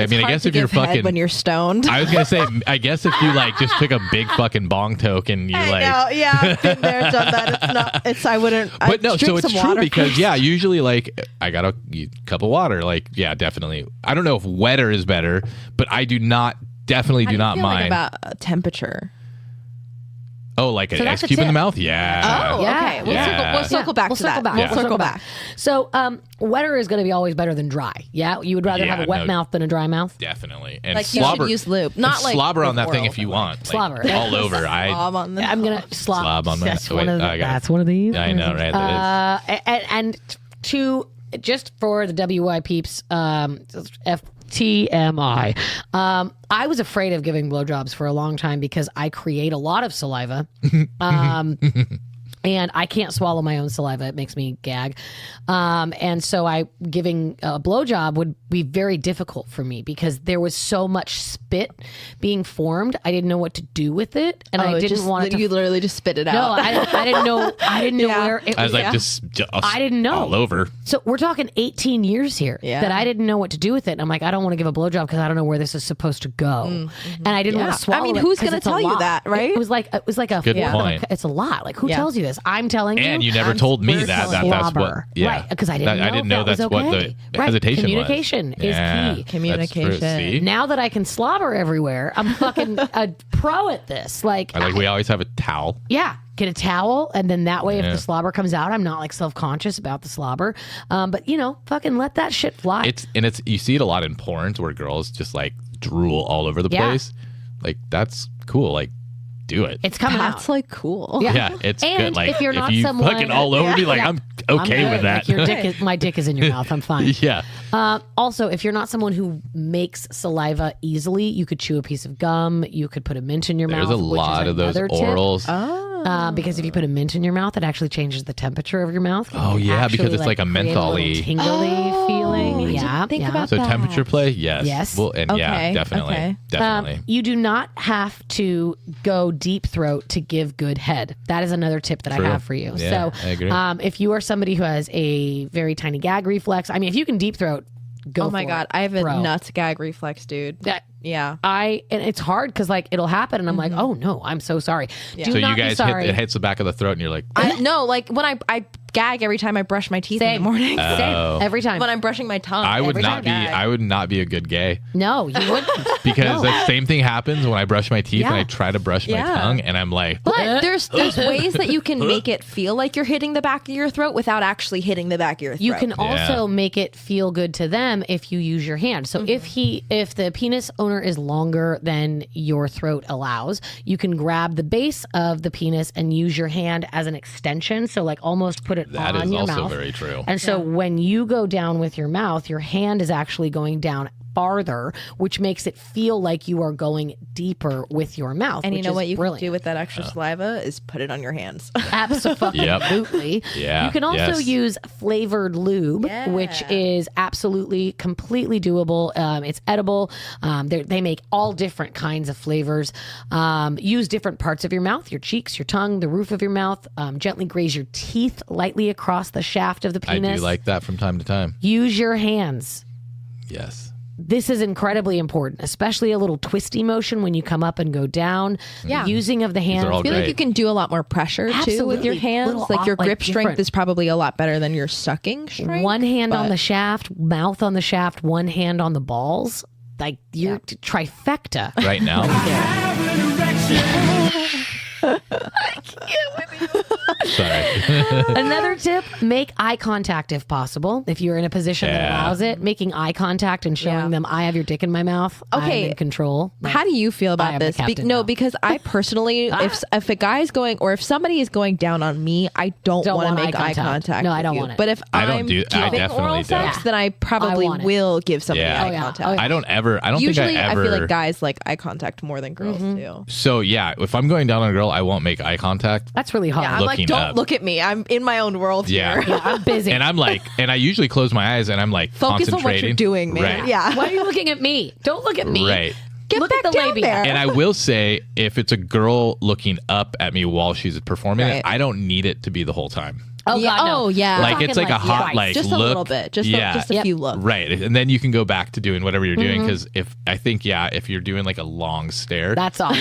guess if you're fucking, when you're stoned. I was gonna say, I guess if you like just took a big fucking bong toke and you like, know. Yeah, I've been there, done that. It's not. It's. I wouldn't. but no, so it's true water because first. yeah, usually like I got a cup of water, like yeah, definitely. I don't know if wetter is better, but I do not definitely How do do you not feel like mind. about temperature. Oh, like an So ice that's a cube in the tip. mouth? Yeah. Oh, Yeah. okay. We'll Yeah. circle back We'll to circle that. back. We'll circle back. So, wetter is going to be always better than dry. Yeah, you would rather Yeah, have a wet no. mouth than a dry mouth. Definitely. And Like slobber, you should use lube, not and like slobber on that oral, thing if you but want. Like, Slobber. all over. Slob on the I'm gonna Slob on that. That's Oh, one wait, of the, I got it. that's one of these. I know, right? That is. And to just for the WI peeps, FTMI. I was afraid of giving blowjobs for a long time because I create a lot of saliva. And I can't swallow my own saliva. It makes me gag. And so giving a blowjob would be very difficult for me because there was so much spit being formed. I didn't know what to do with it. And I didn't want it to... You literally just spit it No, out. I didn't know. I didn't know Yeah. where it I was was. like, just I didn't know. all over. So we're talking 18 years here Yeah. that I didn't know what to do with it. And I'm like, I don't want to give a blowjob because I don't know where this is supposed to go. And I didn't want Yeah. to swallow I mean, it who's 'cause going to it's a tell you lot. that, right? It was like a Good point. It's a lot. Like who Yeah. tells you this. I'm telling you. And you never told me we're that's slobber. what. Yeah, Right, because I didn't know. I didn't know that that's was what okay. the hesitation Communication was. is key. That's Communication. true. See? Now that I can slobber everywhere, I'm fucking a pro at this. Like, we always have a towel. yeah, get a towel, and then that way, if Yeah. the slobber comes out, I'm not like self-conscious about the slobber. But fucking let that shit fly. It's you see it a lot in porns where girls just like drool all over the Yeah. place. Like that's cool. Like do it. It's coming That's out. like cool. Yeah, it's And good. Like if you're not you someone- fucking all over me, like Yeah. I'm okay I'm with good. that. Like your my dick is in your mouth. I'm fine. Yeah. Also, if you're not someone who makes saliva easily, you could chew a piece of gum. You could put a mint in your There's mouth. a lot of those which is another tip. orals. Because if you put a mint in your mouth, it actually changes the temperature of your mouth. Oh, It yeah, actually, because it's like a create mentholy- little tingly feeling. Yeah, think yeah. about So that. temperature play, yes. Yes. Well, and yeah, Okay, definitely, okay. definitely. You do not have to go deep throat to give good head. That is another tip that True. I have for you. Yeah, I agree. If you are somebody who has a very tiny gag reflex, I mean, if you can deep throat, go. Oh my for God, it, I have a bro. nuts gag reflex, dude. That- Yeah. and it's hard because like it'll happen, and I'm like, oh no, I'm so sorry. Do So not you be guys sorry. it hits the back of the throat, and you're like, No, like when I gag every time I brush my teeth in Same. the morning. Same. Every time. When I'm brushing my tongue. I would every not time be. I I would not be a good gay No, you wouldn't. because the same thing happens when I brush my teeth and Yeah. I try to brush my Yeah. tongue, and I'm like, But there's ways that you can make it feel like you're hitting the back of your throat without actually hitting the back of your throat. You can also Yeah. make it feel good to them if you use your hand. So if the penis owner is longer than your throat allows, you can grab the base of the penis and use your hand as an extension. So like almost put it that on is your also mouth. very true. And so when you go down with your mouth, your hand is actually going down farther, which makes it feel like you are going deeper with your mouth. And you which know is what you brilliant. can do with that extra saliva is put it on your hands. Absolutely. Yeah, You can also yes. use flavored lube, which is absolutely completely doable. It's edible. They make all different kinds of flavors. Use different parts of your mouth, your cheeks, your tongue, the roof of your mouth. Gently graze your teeth lightly across the shaft of the I penis. do like that from time to time. Use your hands. Yes. This is incredibly important, especially a little twisty motion when you come up and go down. Yeah. Using of the hands. are all I feel like great. you can do a lot more pressure too with Absolutely. your hands. Little Like your off- grip like strength different. is probably a lot better than your sucking strength. One hand on but- the shaft, mouth on the shaft, one hand on the balls. Like you're trifecta. Right now, sorry. Another tip, make eye contact if possible. If you're in a position that Yeah. allows it, making eye contact and showing Yeah. them I have your dick in my mouth. Okay. I'm in control. How do you feel I about am the this? captain now. Because I personally, if a guy's going or if somebody is going down on me, I don't Don't want to want make eye eye contact. contact. No, I with don't you. want it. But if I don't I'm do- I giving definitely oral don't. sex, Yeah. then I probably want it. will give somebody Yeah. eye Oh, yeah. contact. Oh, yeah. I don't Usually, think I ever. feel like guys like eye contact more than girls do. So yeah, if I'm going down on a girl, I won't make eye contact. That's really hard. Yeah, I'm like, Looking don't up. look at me. I'm in my own world Yeah. here. I'm busy. And I'm like, and I usually close my eyes and I'm like Focus on what concentrating. you're doing, man. Right. Yeah. Why are you looking at me? Don't look at me. Right. Get Look back at the down labia. there. And I will say, if it's a girl looking up at me while she's performing Right. it, I don't need it to be the whole time. Oh, Yeah, God, no. oh, yeah. We're Like talking it's like a hot twice. like just look. a little bit. Just a Yep. few looks. Right, and then you can go back to doing whatever you're doing because if you're doing like a long stare, That's awkward.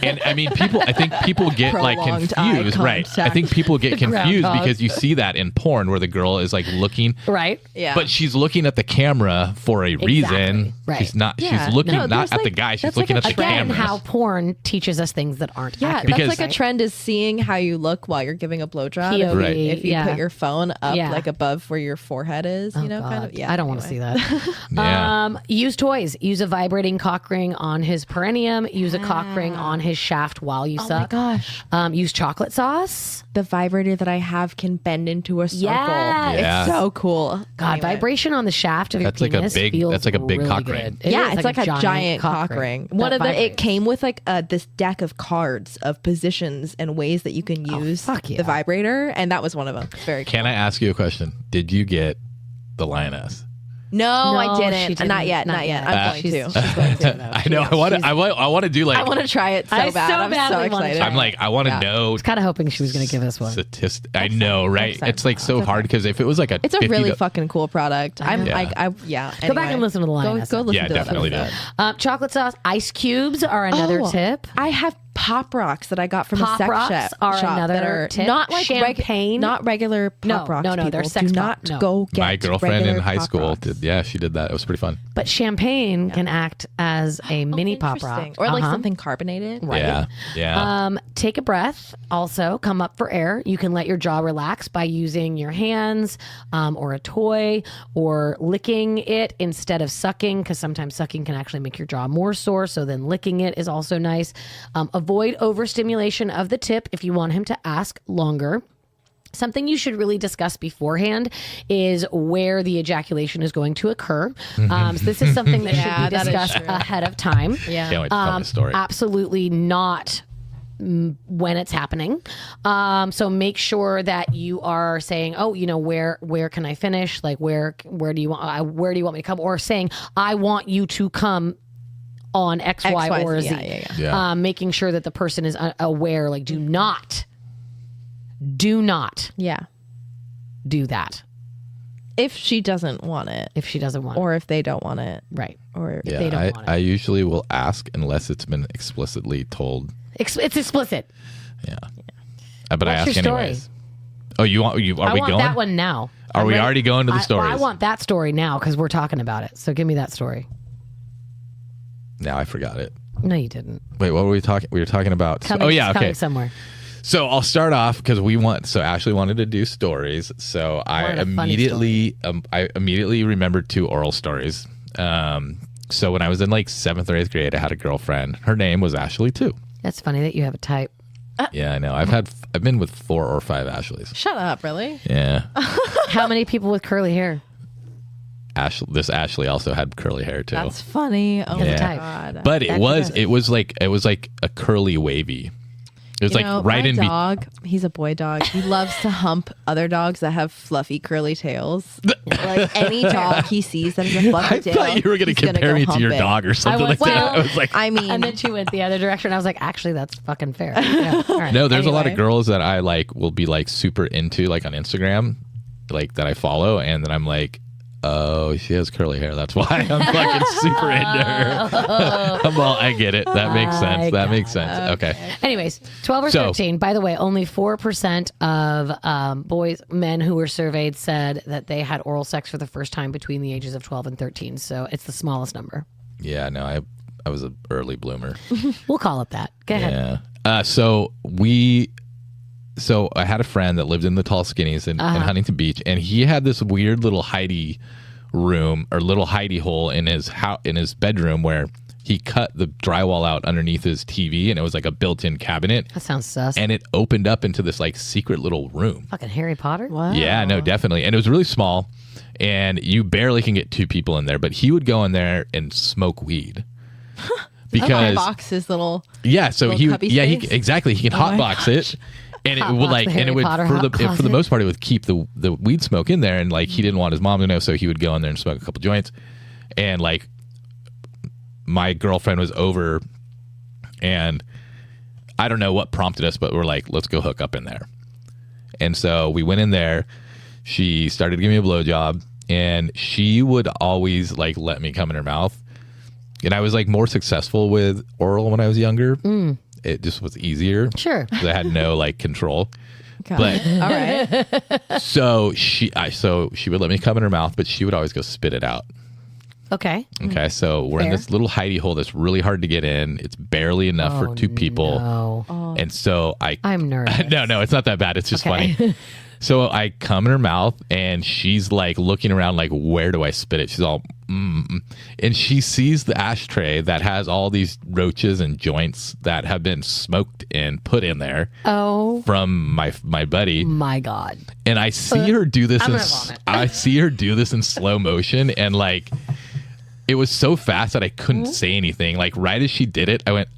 and I mean I think people get like Prolonged eye confused, right? I contact. think people get confused Groundhog. because you see that in porn where the girl is like looking, Right? Yeah. but she's looking at the camera for a reason. Right. She's not. Yeah. She's looking No, not there's, at the like- guy. She's that's looking like at a the Again, camera. how porn teaches us things that aren't Yeah, accurate. Because- that's like a trend is seeing how you look while you're giving a blowjob. POV, Right. If you yeah. put your phone up Yeah. like above where your forehead is, you know, kind God, of. Yeah, I don't want to see anyway. that. Yeah. Use toys. Use a vibrating cock ring on his perineum. Use a cock ring on his shaft while you Oh my suck. gosh. Use chocolate sauce. The vibrator that I have can bend into a circle. Yes. Yeah. It's so cool. God, Anyway. vibration on the shaft of That's your like a penis big- feels that's like a big really cock good. ring. It Yeah, is it's like a giant cock ring. One that of the it vibrates. came with like this deck of cards of positions and ways that you can use fuck yeah. the vibrator, and that was one of them. Very cool. Can I ask you a question? Did you get the lioness? No, I No, didn't. she didn't. Not yet. Not Not yet. yet. I'm going She's to. going to, though. I know. I want to. I want to do like. I want to try it so I bad. so I'm so badly wanna excited. try I'm like. I want to Yeah. know. Kind of hoping she was going to give us one. Statistic. I know, right? excited. It's like so It's hard because if it was like a, It's a 50 really do- fucking cool product. I'm Yeah. like, yeah. Go back anyway. and listen to the Go Lioness. listen Yeah, to definitely that do. episode. Chocolate sauce. Ice cubes are another Oh, tip. I have Pop rocks that I got from Pop a sex rocks shop are that another are tip. not like Champagne? not regular pop rocks. No, they're people. sex Do pop. not No. go get My girlfriend in regular high Pop school Rocks. she did that. It was pretty fun. But champagne can act as a mini pop rock. Interesting. Or like something carbonated. Right. Yeah. Yeah. Take a breath. Also, come up for air. You can let your jaw relax by using your hands or a toy or licking it instead of sucking, because sometimes sucking can actually make your jaw more sore. So then licking it is also nice. Avoid overstimulation of the tip if you want him to ask longer. Something you should really discuss beforehand is where the ejaculation is going to occur. So this is something that should be discussed ahead of time. Yeah. Can't wait to tell the story. Absolutely not when it's happening. So make sure that you are saying, oh, where can I finish? Like where do you want me to come? Or saying, I want you to come on X, Y, or Z. Yeah. Making sure that the person is aware, like do not Yeah. do that If she doesn't want it. if she doesn't want Or if they don't want it. it. Right. Or If they don't want it. I usually will ask unless it's been explicitly told. It's explicit. Yeah. But I What's ask your story? anyways. Oh, are I we want going? that one now. Are I'm we ready. already going to the stories? I want that story now because we're talking about it. So give me that story. Now I forgot it. No, you didn't. Wait, what were we talking? We were talking about. Coming, okay. coming somewhere. So I'll start off because So Ashley wanted to do stories. So I Wanted a funny immediately remembered 2 oral stories. So when I was in like 7th or 8th grade, I had a girlfriend. Her name was Ashley too. That's funny that you have a type. Yeah, I know. I've been with 4 or 5 Ashleys. Shut up, really? Yeah. How many people with curly hair? This Ashley also had curly hair too. That's funny. Oh Yeah. my Type. god. But That it was like a curly wavy. It was right my in dog, he's a boy dog. He loves to hump other dogs that have fluffy curly tails. Like any dog he sees that has a fluffy I tail. thought you were going to he's gonna compare go me to hump your it. dog or something like that. well, I was like, I mean, And then she went the other direction. I was like, actually, that's fucking fair. Yeah. All right. no, there's a lot of Anyway. girls that I like will be like super into like on Instagram, like that I follow, and then I'm like, oh, she has curly hair. That's why I'm fucking super into her. Well, I get it. That makes sense. That makes sense. Okay. Anyways, 12 or So- 13. By the way, only 4% of men who were surveyed said that they had oral sex for the first time between the ages of 12 and 13. So it's the smallest number. Yeah, no, I was an early bloomer. We'll call it that. Go ahead. Yeah. So I had a friend that lived in the Tall Skinnies in Huntington Beach, and he had this weird little hidey room or little hidey hole in his bedroom where he cut the drywall out underneath his TV, and it was like a built-in cabinet, That sounds sus. and it opened up into this like secret little room. Fucking Harry Potter? wow. Yeah, no, definitely. And it was really small, and you barely can get 2 people in there, but he would go in there and smoke weed. Because box his little. yeah, so little he cubby he space? exactly he can hotbox it, and it would like the and it Harry would Potter for hot the closet. most part it would keep the weed smoke in there, and like he didn't want his mom to know, so he would go in there and smoke a couple joints, and like my girlfriend was over, and I don't know what prompted us, but we're like, let's go hook up in there, and so we went in there. She started giving me a blowjob, and she would always like let me come in her mouth. And I was like more successful with oral when I was younger. It just was easier. Sure. 'Cause I had no like control. God. But All right. so she would let me come in her mouth, but she would always go spit it out. Okay. Okay, so we're in Fair. this little hidey hole that's really hard to get in. It's barely enough for 2 people. No. And so I'm nervous. no, it's not that bad. It's just Okay. funny. So I come in her mouth, and she's like looking around like, where do I spit it? She's all, and she sees the ashtray that has all these roaches and joints that have been smoked and put in there Oh from my buddy. my God. And I see her do this. I'm gonna vomit. I see her do this in slow motion, and like it was so fast that I couldn't say anything. Like right as she did it, I went,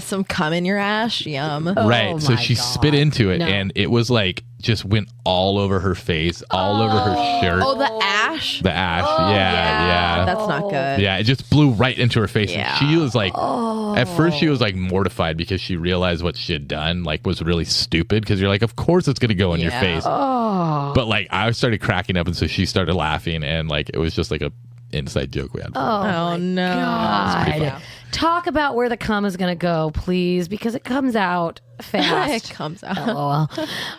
Some cum in your ash. Yum. right. So my she God. spit into it, No. and it was like just went all over her face, all over her shirt. Oh, the ash. The ash. Yeah. That's not good. Yeah, it just blew right into her face. Yeah. And she was like, at first she was like mortified because she realized what she had done, like was really stupid, because you're like, of course it's going to go in your Yeah. face. But like I started cracking up, and so she started laughing, and like it was just like a inside joke we had. Oh no. God. talk about where the cum is going to go, please, because it comes out fast. It comes out. LOL.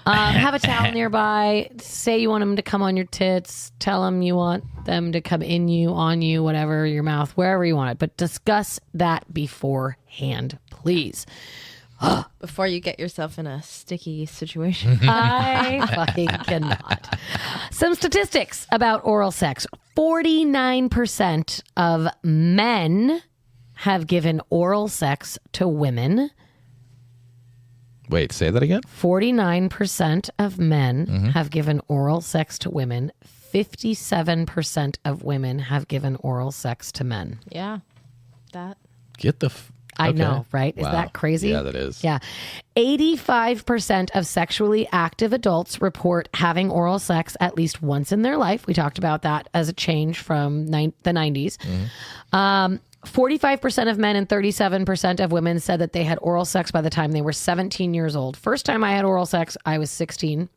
Have a towel nearby. Say you want them to come on your tits. Tell them you want them to come in you, on you, whatever, your mouth, wherever you want it. But discuss that beforehand, please. Before you get yourself in a sticky situation. I fucking cannot. Some statistics about oral sex. 49% of men have given oral sex to women. Wait, say that again? 49% of men have given oral sex to women. 57% of women have given oral sex to men. Yeah. That. Get the... I Okay. know, right? Is Wow. that crazy? Yeah, that is. Yeah. 85% of sexually active adults report having oral sex at least once in their life. We talked about that as a change from the 90s. 45% of men and 37% of women said that they had oral sex by the time they were 17 years old. First time I had oral sex, I was 16.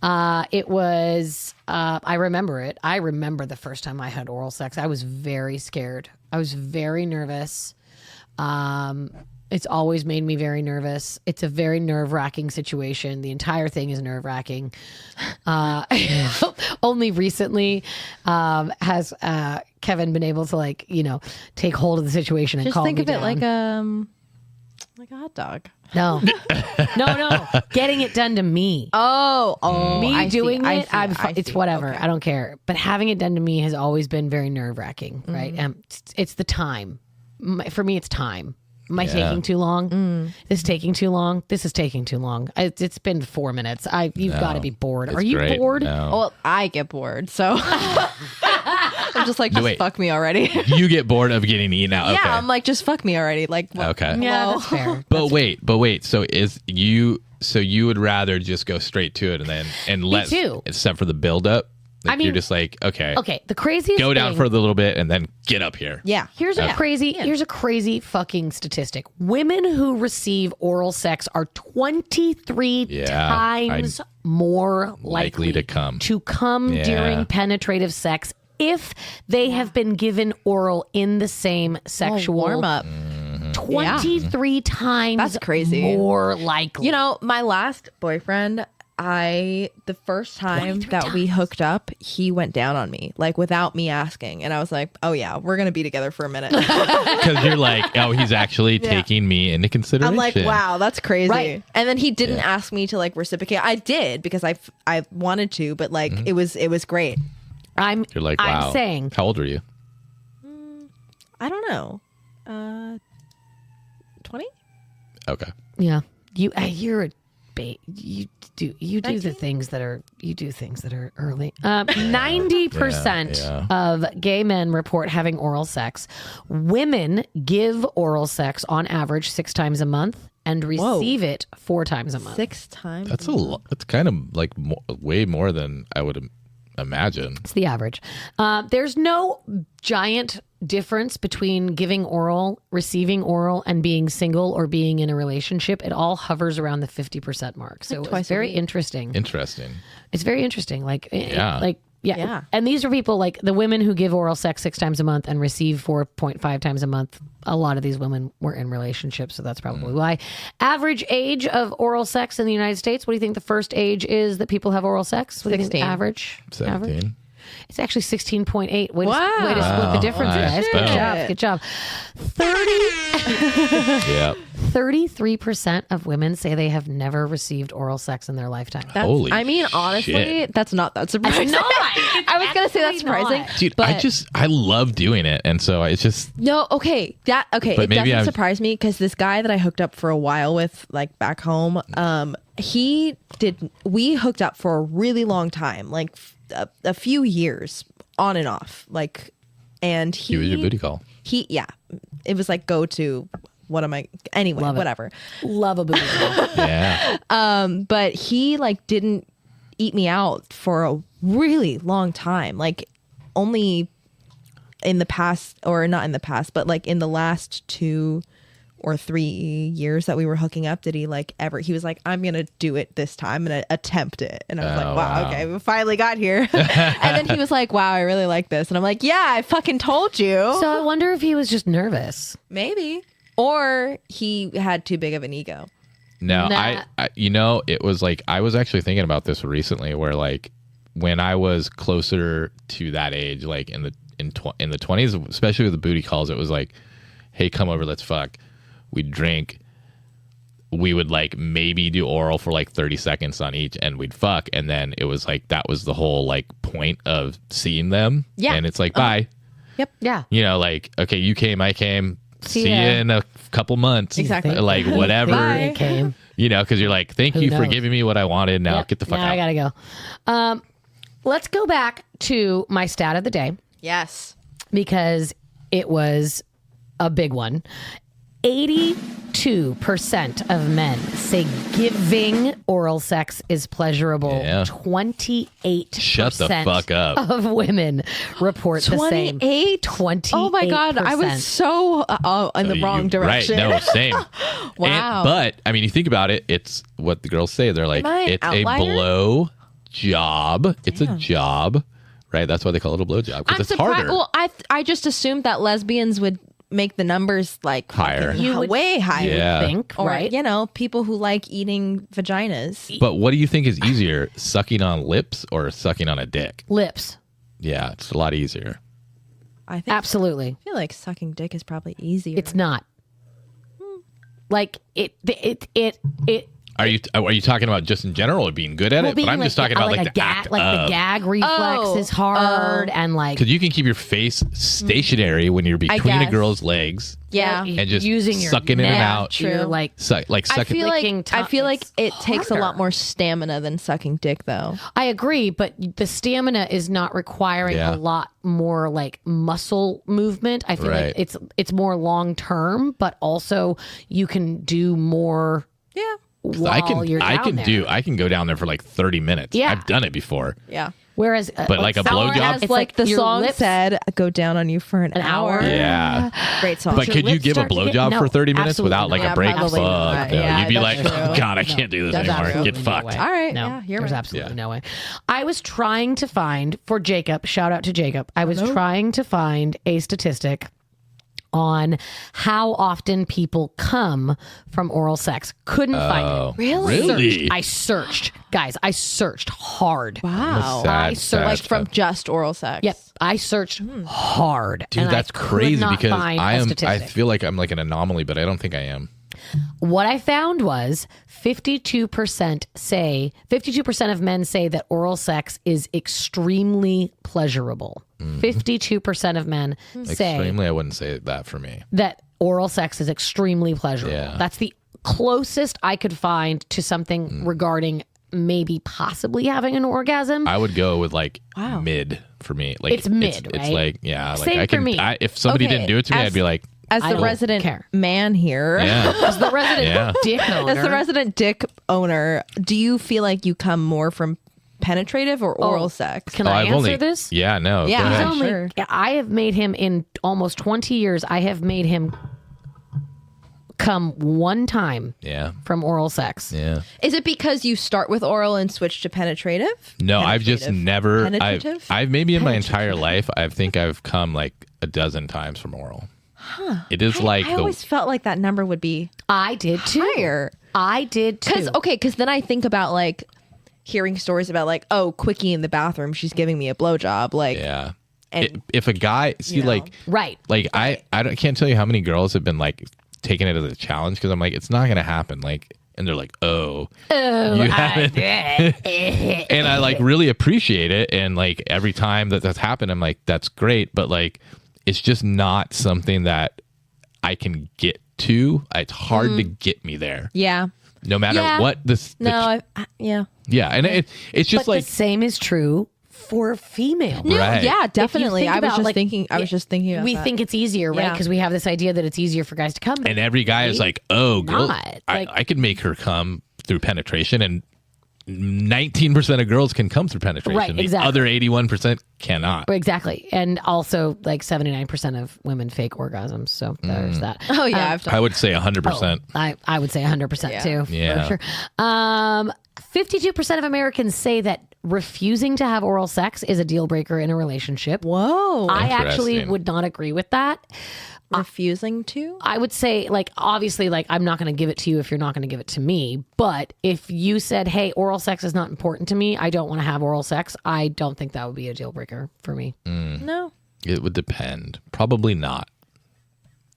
It was, I remember it. I remember the first time I had oral sex. I was very scared. I was very nervous. It's always made me very nervous. It's a very nerve-wracking situation. The entire thing is nerve-wracking. Only recently has Kevin been able to take hold of the situation and Just calm think me of it down. like a hot dog. No. No. Getting it done to me. Oh, Me I see, doing I it, see, it's see. whatever. Okay. I don't care. But having it done to me has always been very nerve wracking, right? It's the time. For me, it's time. Am I taking too long? This is taking too long. This is taking too long. It's been 4 minutes. You've got to be bored. It's Are you great. bored? No. Well, I get bored, so I'm just like, just wait. fuck me already. You get bored of getting eaten out. Yeah, Okay. I'm like, just fuck me already. Like, Okay. Yeah, hello? that's fair. But wait. So you would rather just go straight to it and let too. except for the build up. Like, I mean- you're just like, okay, The craziest go down thing, for a little bit and then get up here. Yeah. Here's a crazy fucking statistic. Women who receive oral sex are 23 Yeah, times more likely to come. Yeah. during penetrative sex if they have been given oral in the same sexual warm up. 23 times That's crazy. more likely. You know, my last boyfriend, the first time that we hooked up, he went down on me, like without me asking. And I was like, oh yeah, we're going to be together for a minute. Because you're like, oh, he's actually taking me into consideration. I'm like, wow, that's crazy. Right. And then he didn't ask me to like reciprocate. I did because I wanted to, but like it was great. You're like, wow. I'm saying, How old are you? I don't know. 20? Okay. yeah, you're a you do the things that are early. 90% Yeah. of gay men report having oral sex. Women give oral sex on average 6 times a month and receive it 4 times a month. 6 times. That's a lot. That's kind of like way more than I would imagine. It's the average. There's no giant difference between giving oral, receiving oral, and being single or being in a relationship. It all hovers around the 50% mark. So twice it's a very week. interesting. Interesting. It's very interesting. Yeah. Yeah. And these are people like the women who give oral sex 6 times a month and receive 4.5 times a month. A lot of these women were in relationships, so that's probably why. Average age of oral sex in the United States. What do you think the first age is that people have oral sex? What do you think the 16. Average. 17. It's actually 16.8. Way Wow. to split the difference, Nice. guys. Good Boom. job. Good job. 33% of women say they have never received oral sex in their lifetime. Holy honestly, shit. that's not that surprising. I was going to say that's surprising. Dude, but I love doing it. And so it's just, No, okay. But It maybe doesn't I'm- surprise me because this guy that I hooked up for a while with, like back home, we hooked up for a really long time, like a few years on and off. And he was your booty call. It was like go to, what am I, anyway, Love it. whatever. Love a booty call. Yeah. But he didn't eat me out for a really long time, like only in the past, or not in the past, but like in the last 2 or 3 years that we were hooking up did he like ever. He was like, I'm gonna do it this time. I'm gonna attempt it. And I was like, wow, okay, we finally got here. And then he was like, wow, I really like this. And I'm like, yeah, I fucking told you. So I wonder if he was just nervous. Maybe. Or he had too big of an ego. No, Nah. I it was like, I was actually thinking about this recently, where like when I was closer to that age, like in the 20s, especially with the booty calls, it was like, hey, come over, let's fuck. We'd drink. We would like maybe do oral for like 30 seconds on each, and we'd fuck. And then it was like, that was the whole like point of seeing them. Yeah. And it's like, bye. Yep. Yeah. You know, like, okay, you came, I came. See you ya. in a couple months. Exactly. Like whatever. Bye. It came. You know, because you're like, thank you for knows? giving me what I wanted. Now Yep. get the fuck now out. I gotta go. Let's go back to my stat of the day, Yes. because it was a big one. 82% of men say giving oral sex is pleasurable. Yeah. 28% Shut the fuck up. of women report the same. 28? Oh my God. I was so in the wrong direction. Right. No, same. Wow. But, I mean, you think about it, it's what the girls say. They're like, Am I an it's outlier? a blow job. It's a job, right? That's why they call it a blow job, because I'm it's surprised. harder. Well, I just assumed that lesbians would make the numbers like Higher. fucking You would way higher. Yeah. Think, Or, right? you know, people who like eating vaginas. But what do you think is easier, sucking on lips or sucking on a dick? Lips. Yeah, it's a lot easier. I think Absolutely. I feel like sucking dick is probably easier. It's not. Like it Are you talking about just in general or being good at it? being But I'm just talking about like the gag, act like of. the gag reflex is hard and like Because you can keep your face stationary when you're between a guess. girl's legs yeah. and just using your sucking in and neck, out. You're True. like Like I sucking. feel licking like tongue. I feel like It's it takes a lot harder. more stamina than sucking dick, though. I agree, but the stamina is not requiring Yeah. a lot more like muscle movement. I feel Right. like it's more long term, but also you can do more Yeah. while you're down I can there. I can go down there for like 30 minutes. Yeah. I've done it before. Yeah. Whereas, But like a someone blowjob? has, It's like the your song lips- said, "Go down on you for an hour." Yeah. Great song. But your could you lips give a start to get- blowjob no, for 30 minutes absolutely without like not. a break? Yeah, probably Fuck. not. No. Yeah, You'd be that's like, true. oh, God, I can't do this There's anymore. absolutely Get no fucked. way. All right. No, Yeah, you're there's right. absolutely no way. I was trying to find for Jacob. Shout out to Jacob. I was trying to find a statistic on how often people come from oral sex. Couldn't find it. Really? I searched, guys. I searched hard. Wow. Sad, I sad Like stuff. from just oral sex. Yep, I searched hard. Dude, and that's I could crazy not because find a I statistic. feel like I'm like an anomaly, but I don't think I am. What I found was 52% of men say that oral sex is extremely pleasurable. 52% of men say Extremely, I wouldn't say that for me. that oral sex is extremely pleasurable. Yeah. That's the closest I could find to something regarding maybe possibly having an orgasm. I would go with like mid for me. Like It's mid, It's right? like, yeah. Like Same I for can. me. If somebody Okay, didn't do it to me, as- I'd be like, As I the don't resident care. man here, yeah. As the resident Yeah. dick owner. as the resident dick owner, do you feel like you come more from penetrative or oral sex? Can I I've answer only. this? Yeah, no. Yeah. Go He's ahead. only, Sure. I have made him in almost 20 years. I have made him come one time Yeah. from oral sex. Yeah. Is it because you start with oral and switch to penetrative? No, I've just Penetrative. never. Penetrative? I've maybe in my entire life, I think I've come like a dozen times from oral. It is like I always felt like that number would be I did too. higher. I did too. Because then I think about like hearing stories about like, oh, Quickie in the bathroom, she's giving me a blowjob. Like, yeah. and If a guy see you know. like Right. can't tell you how many girls have been like taking it as a challenge because I'm like, it's not gonna happen. Like, and they're like, oh, you haven't. And I like really appreciate it. And like every time that's happened, I'm like, that's great. But like, it's just not something that I can get to. It's hard to get me there, yeah. no matter Yeah. what this. No, yeah. Yeah, and it's just But like the same is true for female. No, Right. yeah, If you definitely. think I was about, just like, thinking. I was just thinking. About we that. think it's easier, right? Yeah. Because we have this idea that it's easier for guys to come. and every guy is like, oh, girl, Not. I could make her come through penetration, and 19% of girls can come through penetration. Right, exactly. The other 81% cannot. Exactly. And also like 79% of women fake orgasms. So there's that. Oh yeah, I've done. I would say 100%. I would say 100% too. Yeah. For sure. 52% of Americans say that refusing to have oral sex is a deal breaker in a relationship. Whoa. I actually Interesting. would not agree with that. Refusing to? I would say, like, obviously, like, I'm not going to give it to you if you're not going to give it to me. But if you said, hey, oral sex is not important to me, I don't want to have oral sex, I don't think that would be a deal breaker for me. No. It would depend. Probably not.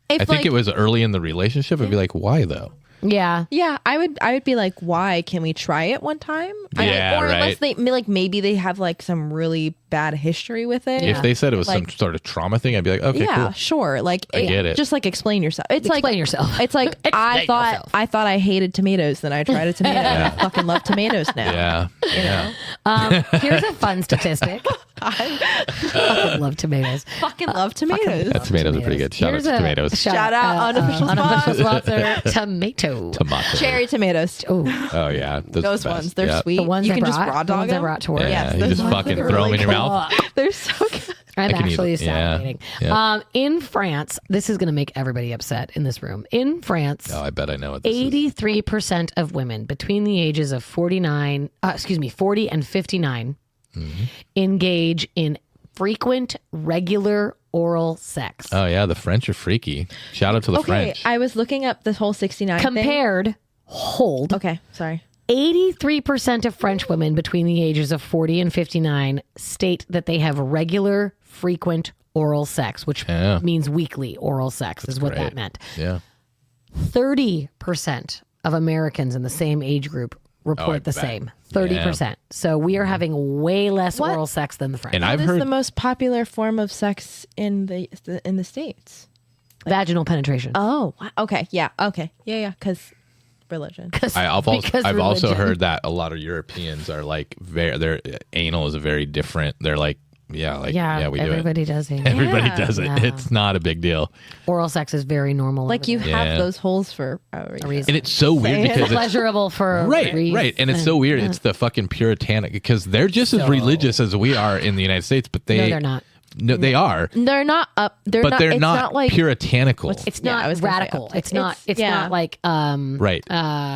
If, I think it was early in the relationship. I'd be like, why though? Yeah. Yeah, I would be like, why? Can we try it one time? Yeah, or unless right. they like maybe they have like some really bad history with it. If they said it was Like- some sort of trauma thing, I'd be like, okay, yeah, cool. sure. Like I get it. Just like explain yourself. It's Explain like yourself. It's like Explain yourself. I thought I hated tomatoes, then I tried a tomato. and I fucking love tomatoes now. Yeah. Yeah. Here's a fun statistic. I fucking love tomatoes. Fucking love tomatoes. That tomatoes are pretty good. Shout out Here's to a tomatoes. Shout out unofficial unofficial sponsor. sponsor, tomato. Tomato. Cherry tomatoes. Oh, Oh yeah. Those ones, they're sweet. the ones you I can brought, just raw the dog ones I them. brought to work. Yeah, Yes, you those just ones fucking are throw them really in your cool. mouth. They're so good. I'm I can eat actually it. Yeah. salivating. Yeah. In France, this is going to make everybody upset in this room. In France, Oh, I bet I know what this is. 83% of women between the ages of 40 and 59 engage in frequent, regular oral sex. Oh yeah, the French are freaky. Shout out to the Okay, French. I was looking up this whole 69 thing. Compared, hold, Okay, sorry. 83% of French women between the ages of 40 and 59 state that they have regular, frequent oral sex, which Yeah. means weekly oral sex is what that great. meant. Yeah. 30% of Americans in the same age group report the bet. same. 30%. So we are having way less What? oral sex than the French. And What I've is heard the most popular form of sex in the States? Vaginal penetration. Oh, okay. Yeah. Okay. Yeah. Because religion. I've also, Because I've also religion. heard that a lot of Europeans are like their anal is a very different. They're like we do it. everybody does it. Everybody Yeah. does it. Yeah. It's not a big deal. Oral sex is very normal. Like over you there. Yeah. have those holes for a reason. And it's so weird Say it. because it's pleasurable for a right, reason. right, and it's so weird. It's the fucking puritanic because they're just as religious as we are in the United States, but No, they're not. No, they are, They're not up. They're but not. they're it's not, like puritanical. It's Yeah, I not was gonna say radical. up. It's not. It's yeah. not like Right.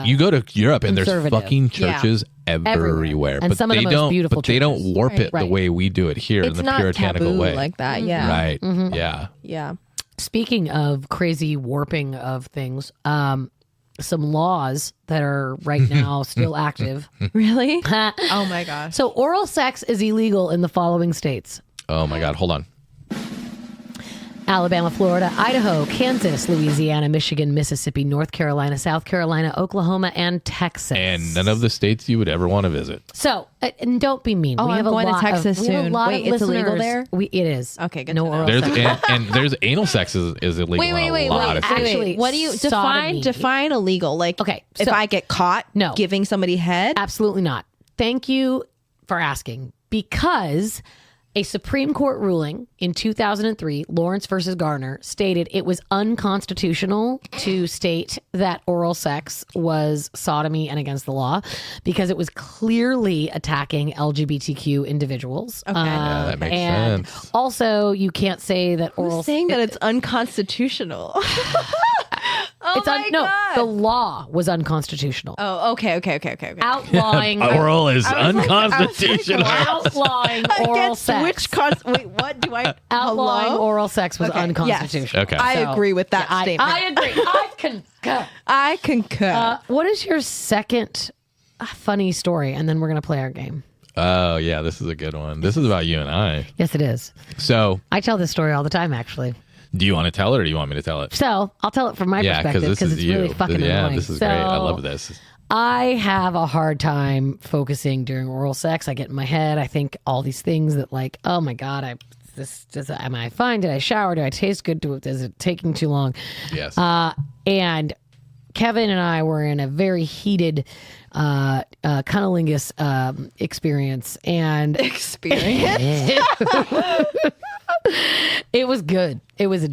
You go to Europe and there's conservative. fucking churches everywhere. And but some of they the most don't. beautiful But they don't churches. warp it the Right. way we do it here It's in the not puritanical taboo way. like that. Yeah. Right. Mm-hmm. Yeah. Yeah. Speaking of crazy warping of things, some laws that are right now still active. Really? Oh my gosh. So oral sex is illegal in the following states: Oh my God. Hold on. Alabama, Florida, Idaho, Kansas, Louisiana, Michigan, Mississippi, North Carolina, South Carolina, Oklahoma, and Texas. And none of the states you would ever want to visit. So, and don't be mean. Oh, we I'm have a going to lot Texas we have a soon. lot Wait, of it's illegal listeners. there? It is. Okay, good No to know. oral There's sex. and there's anal sex is illegal Wait, in a lot of states. actually, What do you sodomy. define illegal? Like, Okay, if so- I get caught No. giving somebody head, Absolutely not. Thank you for asking. Because a Supreme Court ruling in 2003, Lawrence versus Garner, stated it was unconstitutional to state that oral sex was sodomy and against the law because it was clearly attacking LGBTQ individuals. Okay. Yeah, that makes and sense. Also, you can't say that oral saying that it's unconstitutional. it's the law was unconstitutional. Oh, okay. Outlawing Oral is unconstitutional. outlawing oral Against sex. which wait, what do I? Outlawing Hello? oral sex was Okay, unconstitutional. yes. Okay. I So, agree with that yeah, statement. I agree. I concur. I concur. What is your second funny story? And then we're going to play our game. Oh yeah, this is a good one. This is about you and I. Yes, it is. So, I tell this story all the time, actually. do you want to tell it or do you want me to tell it? So I'll tell it from my Yeah, perspective because this because is it's you. really fucking annoying. This is So, great. I love this. I have a hard time focusing during oral sex. I get in my head. I think all these things that like, oh my God, am I fine? Did I shower? Do I taste good? Is it taking too long? Yes. And Kevin and I were in a very heated cunnilingus experience. And Experience. It was good. It was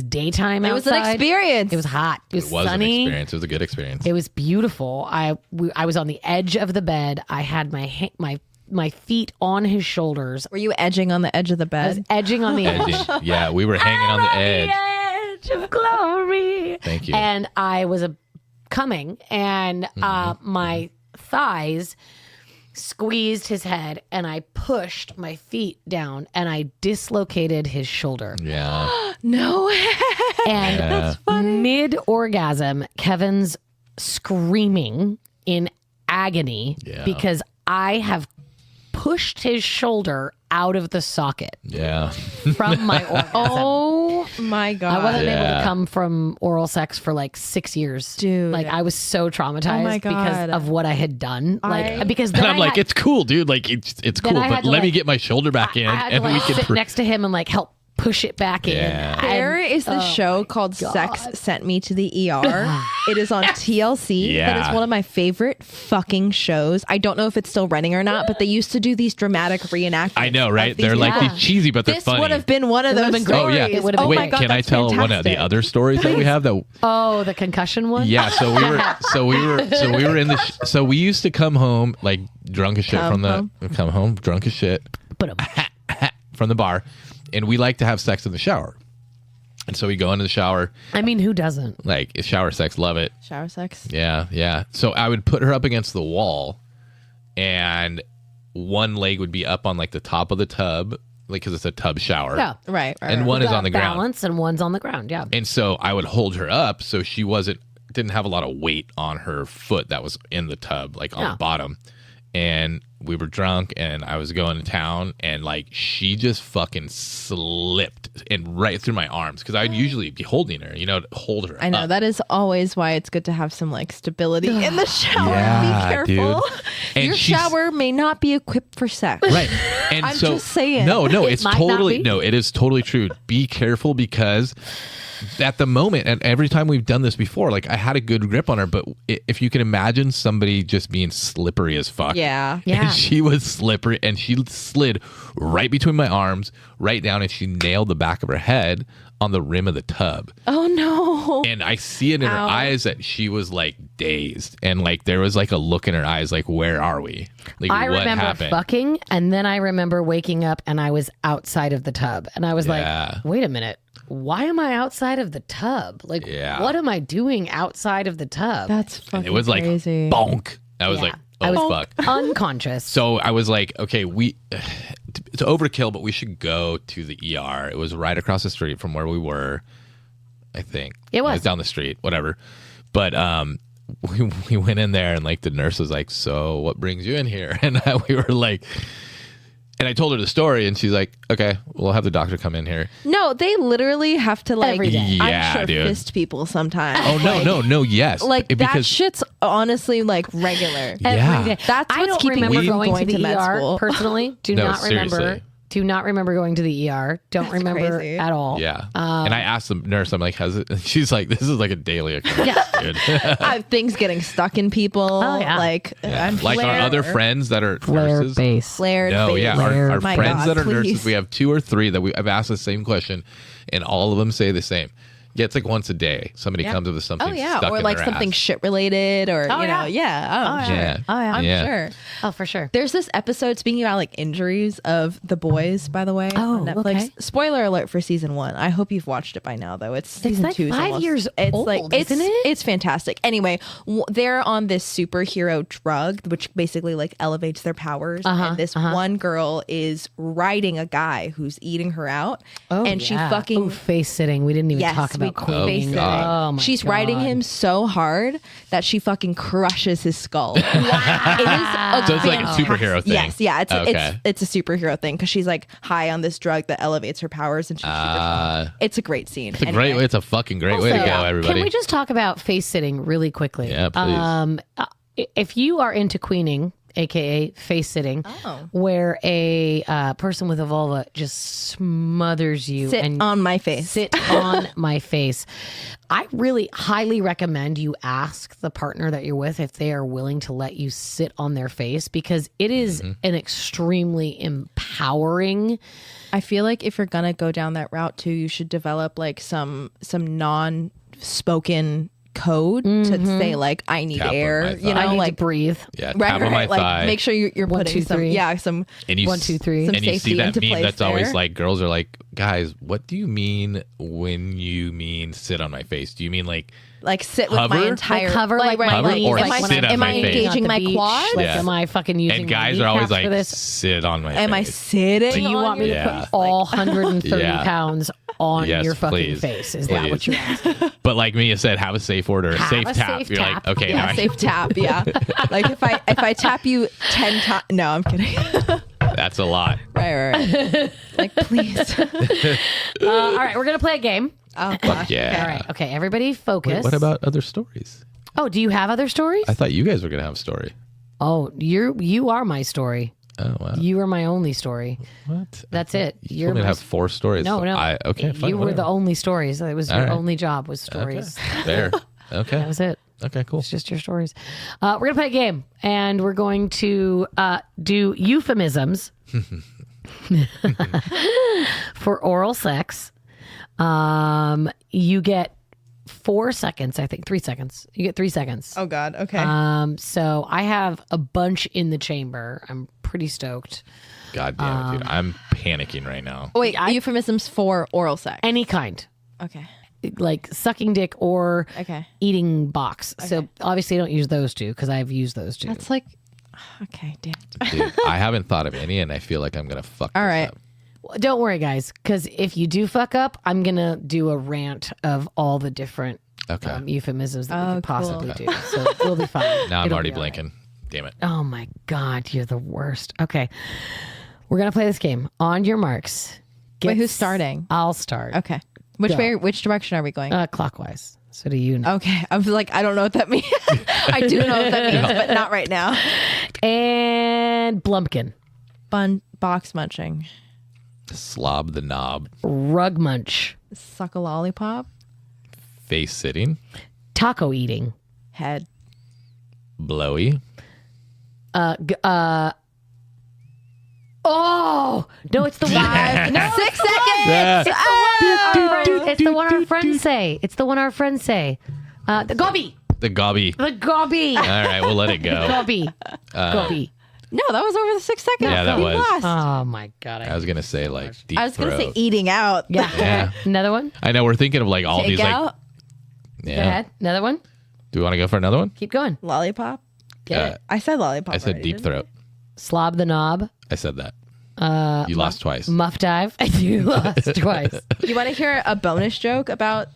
daytime outside. It was an experience. It was hot. It was An sunny. experience. It was a good experience. It was beautiful. I was on the edge of the bed. I had my feet on his shoulders. Were you edging on the edge of the I was bed? edging on the edge. Edging. Yeah, we were hanging on the edge. The edge of glory. Thank you. And I was coming, and my thighs squeezed his head, and I pushed my feet down, and I dislocated his shoulder. Yeah. No. And That's mid orgasm, Kevin's screaming in agony Yeah. because I have pushed his shoulder out of the socket Yeah. from my orgasm. Oh my God. I wasn't able to Yeah. come from oral sex for like 6 years. Dude. Like I was so traumatized Oh my God. because of what I had done. Because then And I'm like, it's cool, dude. Like, it's Then cool, I but had to, let me like- get my shoulder back in, I had and to we like can. sit next to him and like help push it back Yeah. in. There And- is this show called Sex Sent Me to the ER. It is on TLC. Yeah. That is one of my favorite fucking shows. I don't know if it's still running or not, but they used to do these dramatic reenactments. I know, right? of these They're like people. these cheesy, but they're This funny. would have been one of It would've those been great. Oh yeah. stories. It would've been Wait, great. God, can I that's tell one of the fantastic. other stories that we have? That Oh, the concussion one? yeah. So we were in the. So we used to come home like drunk as shit come home drunk as shit But from the bar, and we like to have sex in the shower. And so we go into the shower, I mean, who doesn't? like shower sex, love it. Shower sex. Yeah, yeah. So I would put her up against the wall, and one leg would be up on like the top of the tub, like because it's a tub shower. Yeah. Right. And one is on the ground. Balance and one's on the ground. Yeah. And so I would hold her up so she didn't have a lot of weight on her foot that was in the tub, like on Yeah. the bottom. And we were drunk, and I was going to town, and like she just fucking slipped and right through my arms because I'd usually be holding her, to hold her. I know up. that is always why it's good to have some like stability in the shower. Yeah, Be careful. dude. And Your she's- shower may not be equipped for sex. Right. And I'm so just saying. No, it's might not totally be. no, it is totally true. Be careful because at the moment, and every time we've done this before, like I had a good grip on her, but if you can imagine somebody just being slippery as fuck. Yeah. Yeah. And she was slippery, and she slid right between my arms, right down, and she nailed the back of her head on the rim of the tub. Oh no. And I see it in her Ow. eyes that she was like dazed, and like there was like a look in her eyes, like where are we? Like I what remember happened? fucking, and then I remember waking up and I was outside of the tub. And I was Yeah. like, wait a minute. Why am I outside of the tub? Like, Yeah. what am I doing outside of the tub? That's fucking And it was like crazy. bonk. I was Yeah. like, I oh was fuck. unconscious. So I was like, okay, it's overkill, but we should go to the ER. It was right across the street from where we were, I think. It was. down the street, whatever. But we went in there, and like the nurse was like, so what brings you in here? And we were like, and I told her the story, and she's like, okay, we'll have the doctor come in here. No, they literally have to like Every day. Yeah, I'm sure dude. fist people sometimes. Oh no, yes. Like that because shit's honestly like regular. Yeah. Every day. That's I what's don't keeping remember me from going to the med ER school. personally. Do No, not remember. seriously. Do not remember going to the ER. Don't That's remember crazy. at all. yeah. And I asked the nurse, I'm like, has it? She's like, this is like a daily occurrence, dude. I have things getting stuck in people. Oh, yeah. Like I'm Like our flare- other friends that are Flare nurses. base. flared. No, face. yeah, our My friends God, that are please. nurses, we have 2 or 3 that I've asked the same question, and all of them say the same. Yeah, it's like once a day somebody comes with something. Oh yeah, stuck or in like their something ass. shit related, or Oh, you know, yeah. I'm sure. Yeah. Oh, yeah. I'm Yeah. sure. Oh, for sure. There's this episode speaking about like injuries of The Boys, by the way, on Oh, Netflix. okay. Spoiler alert for season 1. I hope you've watched it by now, though. It's season like 2. 's 5 almost- years it's old, like isn't it? It's fantastic. Anyway, they're on this superhero drug, which basically like elevates their powers. And this one girl is riding a guy who's eating her out, and she fucking face sitting. We didn't even Yes, talk about we face queen. it. Oh, my She's riding God. him so hard that she fucking crushes his skull. It is a So it's like a fantastic- superhero thing. Yes, yeah, Okay. it's a superhero thing because she's like high on this drug that elevates her powers, and she's super strong. It's a great scene. It's a great way. It's a fucking great way to Also, go, everybody. Can we just talk about face sitting really quickly? Yeah, please. If you are into queening aka face sitting, Oh. where a person with a vulva just smothers you Sit and on my face. sit on my face. I really highly recommend you ask the partner that you're with if they are willing to let you sit on their face, because it is an extremely empowering. I feel like if you're gonna go down that route too, you should develop like some non-spoken code to say like, I need Tap on air, my you thigh. know, I need like to breathe. Yeah, right, tap on my like thigh. make sure you're 1, putting 2, some 3. some And you 1, 2, 3. some and you see safety that into meme place that's always there. like, girls are like, guys, what do you mean when you mean sit on my face? Do you mean like sit with hover? my entire Like hover, like my Hover knees, or like when sit I'm on my am I face? engaging at my the beach, quads? Like, Yeah. am I fucking using and my guys are always kneecaps like, for this? sit on my Am I face. sitting? Do you on want me your to Yeah. put all 130 Yeah. pounds on Yes, your fucking please. face? Is that what Please. you're asking? But like Mia said, have a safe order, Have safe a tap. safe You're tap. like, okay, Yeah, now I- safe tap. Yeah, like if I tap you 10 times. No, I'm kidding. that's a lot. right. Like please. All right, we're gonna play a game. Oh gosh. Yeah. All right, okay, everybody, focus. Wait, what about other stories? Oh, do you have other stories? I thought you guys were gonna have a story. Oh, you are my story. Oh wow. You are my only story. What? That's it. You You're told me to my have 4 stories. No. Okay, fine. You were the whatever. only stories. It was All your right. only job was Okay. stories. Fair. Okay. That was it. Okay. Cool. It's just your stories. We're gonna play a game, and we're going to do euphemisms for oral sex. You get 4 seconds, I think 3 seconds. You get 3 seconds. Oh god. Okay. So I have a bunch in the chamber. I'm pretty stoked. God damn it, dude. I'm panicking right now. Wait, euphemisms for oral sex. Any kind, Okay. like sucking dick or Okay. eating box. So obviously I don't use those two because I've used those two. That's like. Okay. Damn. Dude, I haven't thought of any, and I feel like I'm gonna fuck. All this right. up. Don't worry, guys, because if you do fuck up, I'm gonna do a rant of all the different Okay. euphemisms that we could cool. possibly do. So we'll be fine. Now I'm It'll already be all right. blinking. Damn it. Oh my God, you're the worst. Okay. We're going to play this game. On your marks. Wait, who's starting? I'll start. Okay. Which Go. way? Which direction are we going? Clockwise. So do you know? Okay. I was like, I don't know what that means. I do know what that means, but not right now. And Blumpkin. Box munching. Slob the knob. Rug munch. Suck a lollipop. Face sitting. Taco eating. Head. Blowy. Oh! No, it's the one. No, 6 seconds. it's the one our friends say. It's the one our friends say. The gobby. The gobby. The gobby. All right, we'll let it go. Gobby. Gobby. No, that was over the 6 seconds. Yeah, that We was. lost. Oh my God. I was gonna say like deep I was going to say throat. eating out. Yeah. Yeah. Another one? I know we're thinking of like all Take these like. out. Yeah. Go ahead. Another one? Do we want to go for another one? Keep going. Lollipop. Get it. I said lollipop. I said already, deep didn't throat. Slob the knob. I said that. You lost twice. Muff dive. You lost twice. I? You want to hear a bonus joke about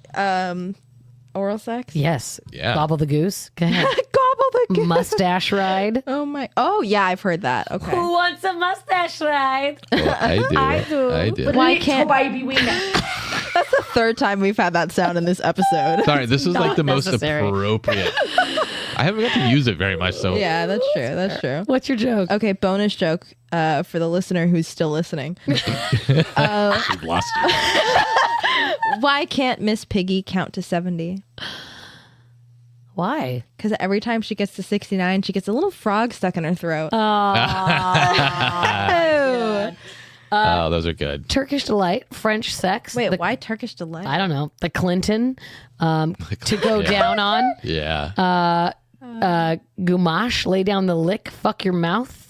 oral sex? Yes. Yeah. Gobble the goose. Go ahead. Gobble the goose. Mustache ride. Oh my. Oh yeah, I've heard that. Okay. Who wants a mustache ride? Well, I do. I do. I do. Why Little can't? baby wiener. That's the 3rd time we've had that sound in this episode. Sorry, this is like the most necessary. appropriate. I haven't got to use it very much, so Yeah, that's true. That's true. What's your joke? Okay, bonus joke for the listener who's still listening. we've lost it. Why can't Miss Piggy count to 70? Why? Because every time she gets to 69, she gets a little frog stuck in her throat. Oh, those are good. Turkish delight. French sex. Wait, the- why Turkish delight? I don't know. The Clinton. To go down on. Yeah. Gumash. Lay down the lick. Fuck your mouth.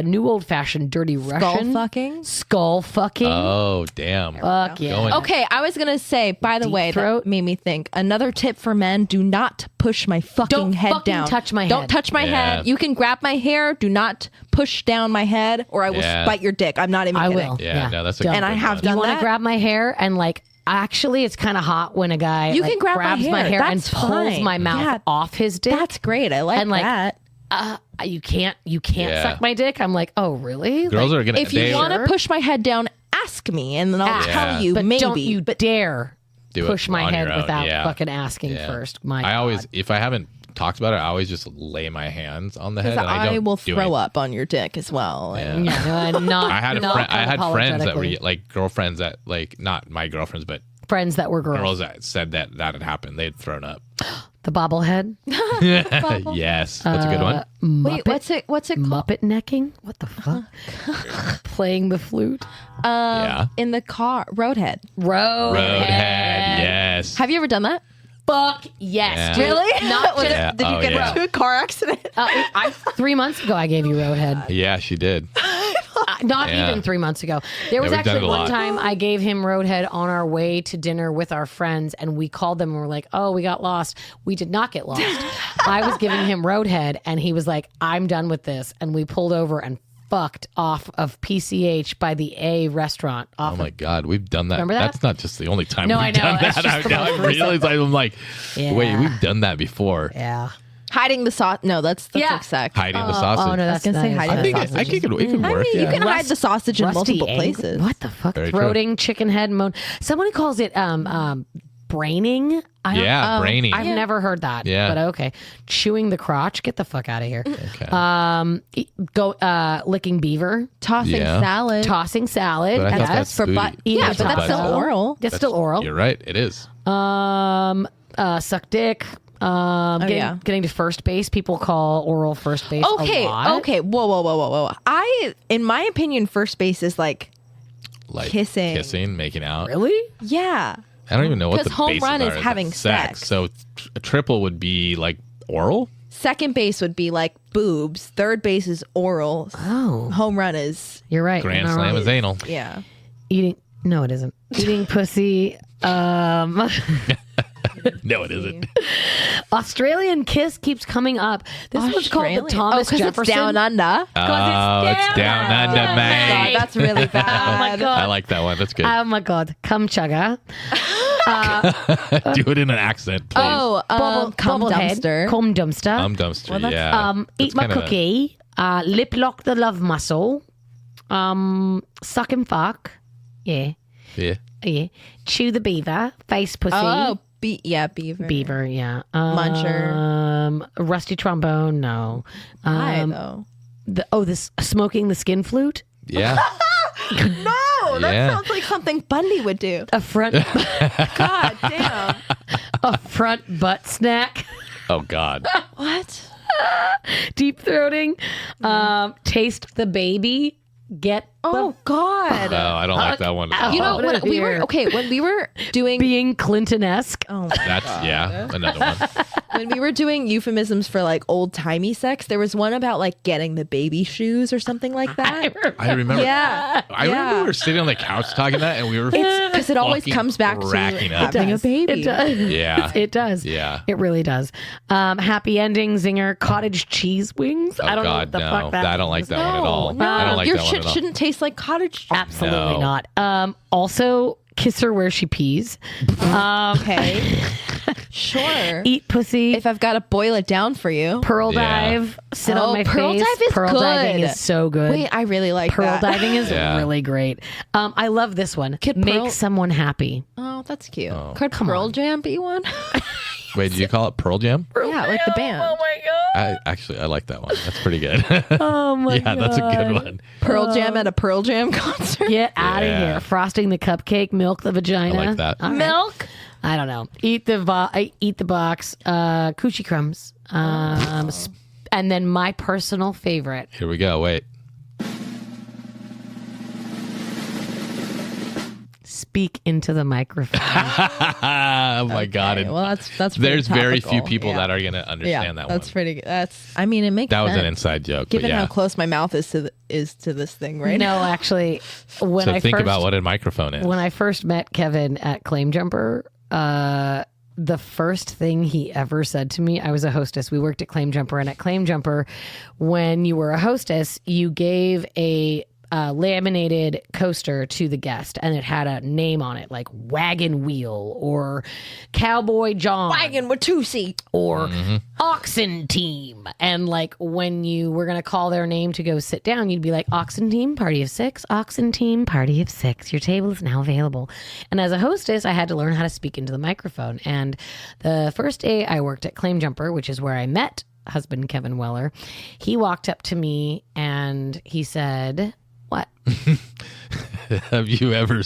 New old fashioned dirty Skull Russian. fucking? Skull fucking. Oh, damn. Fuck yeah. Going- Okay, I was gonna say, by the Deep way, throat. that made me think. Another tip for men: do not push my fucking Don't head fucking down. touch my Don't head. touch my Yeah. head. You can grab my hair. Do not push down my head, or I will Yeah. bite your dick. I'm not even I kidding. will. Yeah, no, that's a Don't. good And I one. have You done want to that. grab my hair and like. Actually, it's kind of hot when a guy You like, can grab my grabs hair. and That's pulls fine. my mouth Yeah. off his dick. That's great. I like And, like, that. You can't Yeah. suck my dick. I'm like, oh really? Girls Like, are gonna. If you they want to Sure. push my head down, ask me, and then I'll ask, tell you but maybe. don't you dare do it push my on head your own. without Yeah. fucking asking Yeah. first. My I always, God. if I haven't talks about it, I always just lay my hands on the head. Because And I don't will do throw anything. up on your dick as well. Yeah. Yeah, no, not. I had not I had friends that were unapologetically. like girlfriends that like not my girlfriends, but Friends that were girls. girls that said that had happened. They'd thrown up. The bobblehead. Yes, that's a good one. Wait, what's it called? Muppet necking? What the fuck? Playing the flute. Yeah, In the car. Roadhead. roadhead. Yes. Have you ever done that? Fuck yes. Yeah. dude. Really? Not Was just, Yeah. Did you Oh, get yeah. into a car accident? 3 months ago I gave you roadhead. Yeah, she did. Not Yeah. even 3 months ago. There was we've done actually it a one lot. time I gave him roadhead on our way to dinner with our friends, and we called them and we're like, "Oh, we got lost." We did not get lost. I was giving him roadhead, and he was like, "I'm done with this," and we pulled over and fucked off of PCH by the A restaurant. Oh my God, we've done that. Remember that? That's not just the only time No, we've I know. done That's that. just the Now most I realize I'm like, Yeah. wait, we've done that before. Yeah. Hiding the sauce. No, that's Yeah. like sex. Hiding the sausage. Oh no, I was that's gonna say nice. hiding I think the I think it can work. I mean, yeah. you can hide the sausage in Rusty multiple angle- places. What the fuck? Very true. Throating, chicken head, moan. Someone calls it braining. I don't- Yeah, braining. I've never heard that. Yeah. But okay. Chewing the crotch. Get the fuck out of here. Okay. Licking beaver. Tossing Yeah. salad. Tossing salad. But I thought Yes. that's for booty. butt. Eating Yeah, a but that's taco. still oral. That's still oral. You're right. It is. Suck dick. Getting to first base. People call oral first base. Okay. A lot. Okay. Whoa. In my opinion, first base is like, Like Kissing. making out. Really? yeah. I don't even know what 'Cause the home bases run are. is It's having like sex. So a triple would be like oral. Second base would be like boobs. Third base is oral. Oh, Home run is you're right. Grand You're not slam wrong. is anal. yeah. Eating. No, it isn't. Eating pussy. No, it isn't. Australian kiss keeps coming up. This one's called the Australian. Thomas 'cause Jefferson. it's down under. Oh, it's down under, God, mate. that's really bad. Oh my god. I like that one. That's good. Oh my god. Cum chugger. Do it in an accent, please. Oh, cum Bubblehead. dumpster. Cum dumpster. Dumpster. Well, that's- yeah. Eat my That's kinda- cookie. Lip lock the love muscle. Suck and fuck. Yeah. Yeah. Yeah. Chew the beaver. Face pussy. Oh, beaver. Beaver, yeah. Muncher. Rusty trombone, no. Why though? This smoking the skin flute. Yeah. No, that Yeah. sounds like something Bundy would do. A front God damn. a front butt snack. Oh God. What? Deep throating. Taste the baby. Get Oh God. No, I don't like that one. At all. You know Out of when we were here. when we were doing being Clinton-esque. oh That's another one. when we were doing euphemisms for like old timey sex, there was one about like getting the baby shoes or something like that. I remember. Yeah, I remember we were sitting on the couch talking that, and we were. It's because it always fucking comes back to cracking up. having a baby. It does. Yeah. It does. Yeah. It really does. Happy ending, zinger, cottage cheese wings. Oh I don't know God, what the no! fuck that I don't like that one at all. No, I don't like your that one shit at all. shouldn't taste like cottage. Absolutely No. not. Also, kiss her where she pees. Okay, sure. Eat pussy. If I've got to boil it down for you. pearl Yeah. dive. Sit Oh, on my pearl face. dive is pearl good. diving is so good. Wait, I really like pearl that. diving is Yeah. really great. I love this one. Could Make pearl- someone happy. Oh, that's cute. Could Pearl Jam be one? Wait, did you call it Pearl Jam? Yeah, like the band. Oh my god. I like that one. That's pretty good. Oh my yeah, god. that's a good one. Pearl Jam at a Pearl Jam concert. Get out of Yeah. here. Frosting the cupcake, milk the vagina. I like that. All right. Milk. I don't know. Eat the box. Coochie crumbs. And then my personal favorite. Here we go. Wait. Speak into the microphone. Oh my God. Okay, And well, that's pretty there's very few topical. people Yeah. that are going to understand Yeah, that that's one. pretty good. That's. I mean, it makes That was sense. an inside joke. Given but yeah. how close my mouth is to this thing right now. No, actually, when So I think first, about what a microphone is. when I first met Kevin at Claim Jumper, the first thing he ever said to me, I was a hostess. We worked at Claim Jumper, and at Claim Jumper, when you were a hostess, you gave a laminated coaster to the guest, and it had a name on it like Wagon Wheel or Cowboy John. Wagon with 2 seats. Or Oxen Team. And like when you were going to call their name to go sit down, you'd be like, Oxen Team, party of 6. Oxen Team, party of 6. Your table is now available. And as a hostess, I had to learn how to speak into the microphone. And the first day I worked at Claim Jumper, which is where I met husband Kevin Weller, he walked up to me and he said, what? Have you ever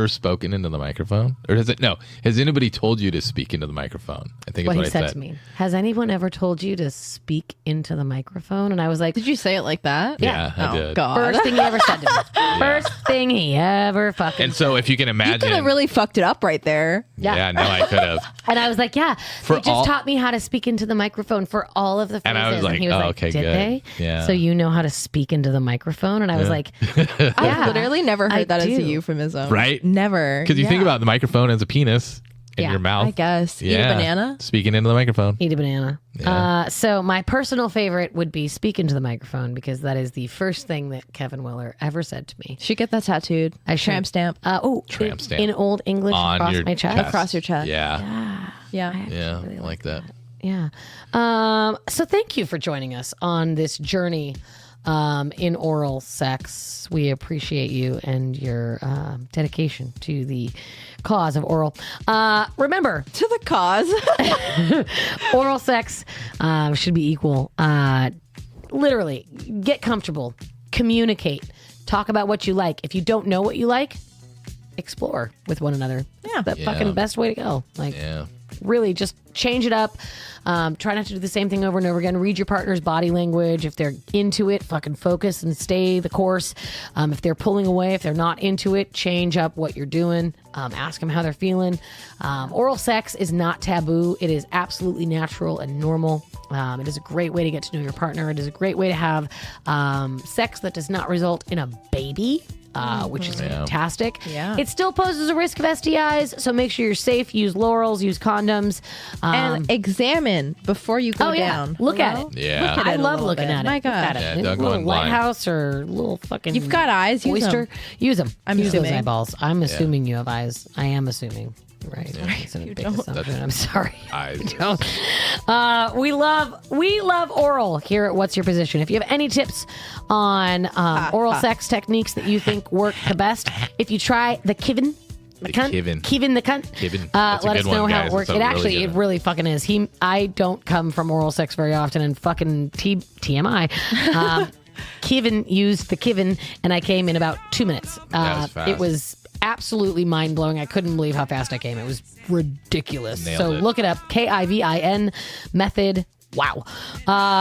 spoken into the microphone? Or has anybody told you to speak into the microphone? I think What it's he said to me. Has anyone ever told you to speak into the microphone? And I was like, Did you say it like that? Yeah, I Oh, did. God. first thing he ever said to me. First thing he ever fucking And so if you can You imagine. could have really fucked it up right there. Yeah, no, I could have. And I was like, yeah, For they just all- taught me how to speak into the microphone for all of the phrases. And I was like, he was oh, like, okay, did good. they? Yeah. So you know how to speak into the microphone? And I was like, I've yeah, literally never heard I that as a do. euphemism. Right? Never. Because you think Yeah. about the microphone as a penis in Yeah, your mouth. I guess. Eat a banana? Speaking into the microphone. Eat a banana. Yeah. So my personal favorite would be speak into the microphone because that is the first thing that Kevin Weller ever said to me. Should get that tattooed. I should. Tramp stamp. Tramp stamp. In Old English On across your my chest. chest. Across your chest. Yeah. Yeah. Yeah. I like that. Yeah. So thank you for joining us on this journey in oral sex. We appreciate you and your dedication to the cause of oral. Remember, To the cause. oral sex should be equal. Literally, get comfortable, communicate, talk about what you like. If you don't know what you like, explore with one another. Yeah. The fucking best way to go. Like, Yeah. really just change it up. Try not to do the same thing over and over again. Read your partner's body language. If they're into it, fucking focus and stay the course. If they're pulling away, if they're not into it, change up what you're doing. Ask them how they're feeling. Oral sex is not taboo. It is absolutely natural and normal. It is a great way to get to know your partner. It is a great way to have sex that does not result in a baby. Which is fantastic. Yeah. It still poses a risk of STIs, so make sure you're safe. Use Lorals, use condoms. And examine before you go down. Look at Hello? it. Yeah. Look at I it a love little looking bit. at it. My Look God. at it. Yeah, Maybe don't a go little in blind. lighthouse or little fucking You've got eyes. Use oyster. them. Use them. I'm use those assuming. eyeballs. I'm assuming you have eyes. I am assuming. Right. It's a big assumption. I'm sorry. I Don't. We love oral here at What's Your Position. If you have any tips on oral sex techniques that you think work the best, if you try the Kivin, the cunt, Kivin. the cunt, Kivin. That's a let good us know one, how guys. it works. That's a It actually, really it good really fucking is. I don't come from oral sex very often, and fucking TMI. Kevin used the Kivin, and I came in about 2 minutes. That was fast. It was absolutely mind blowing. I couldn't believe how fast I came. It was ridiculous. Nailed So it. look it up. Kivin method. Wow.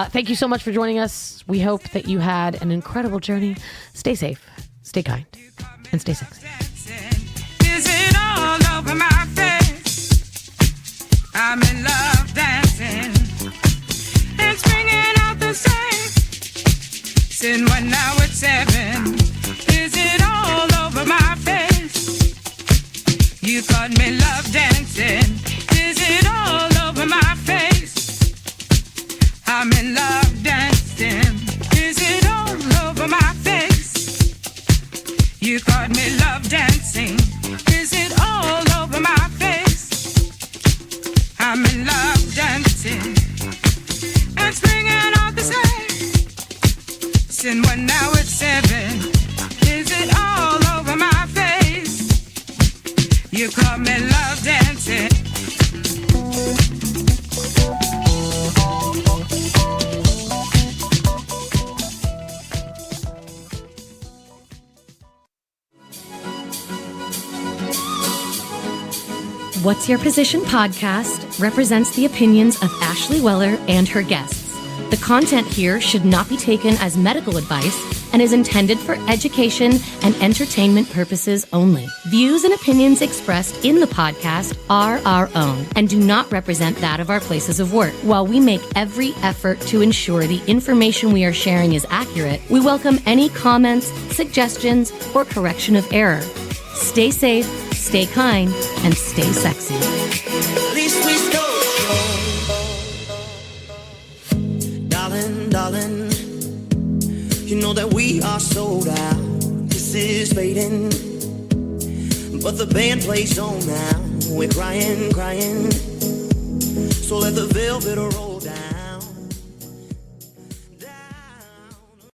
Thank you so much for joining us. We hope that you had an incredible journey. Stay safe, stay kind, and stay sexy. Is it all over my face? I'm in love dancing and springing out the same. Since when now it's 7. Is it all over my face? You caught me love dancing. Is it all over my face? I'm in love dancing. Is it all over my face? You caught me love dancing. Is it all over my face? I'm in love dancing and springing out the same. Since when now it's 7. Is it all over my face? You caught me love dancing. What's Your Position podcast represents the opinions of Ashley Weller and her guests. The content here should not be taken as medical advice and is intended for education and entertainment purposes only. Views and opinions expressed in the podcast are our own and do not represent that of our places of work. While we make every effort to ensure the information we are sharing is accurate, we welcome any comments, suggestions, or correction of error. Stay safe, stay kind, and stay sexy. At least we stole. Darling, darling, you know know that we are sold out. This is fading, but the band plays on now. We're crying, crying. So let the velvet roll down.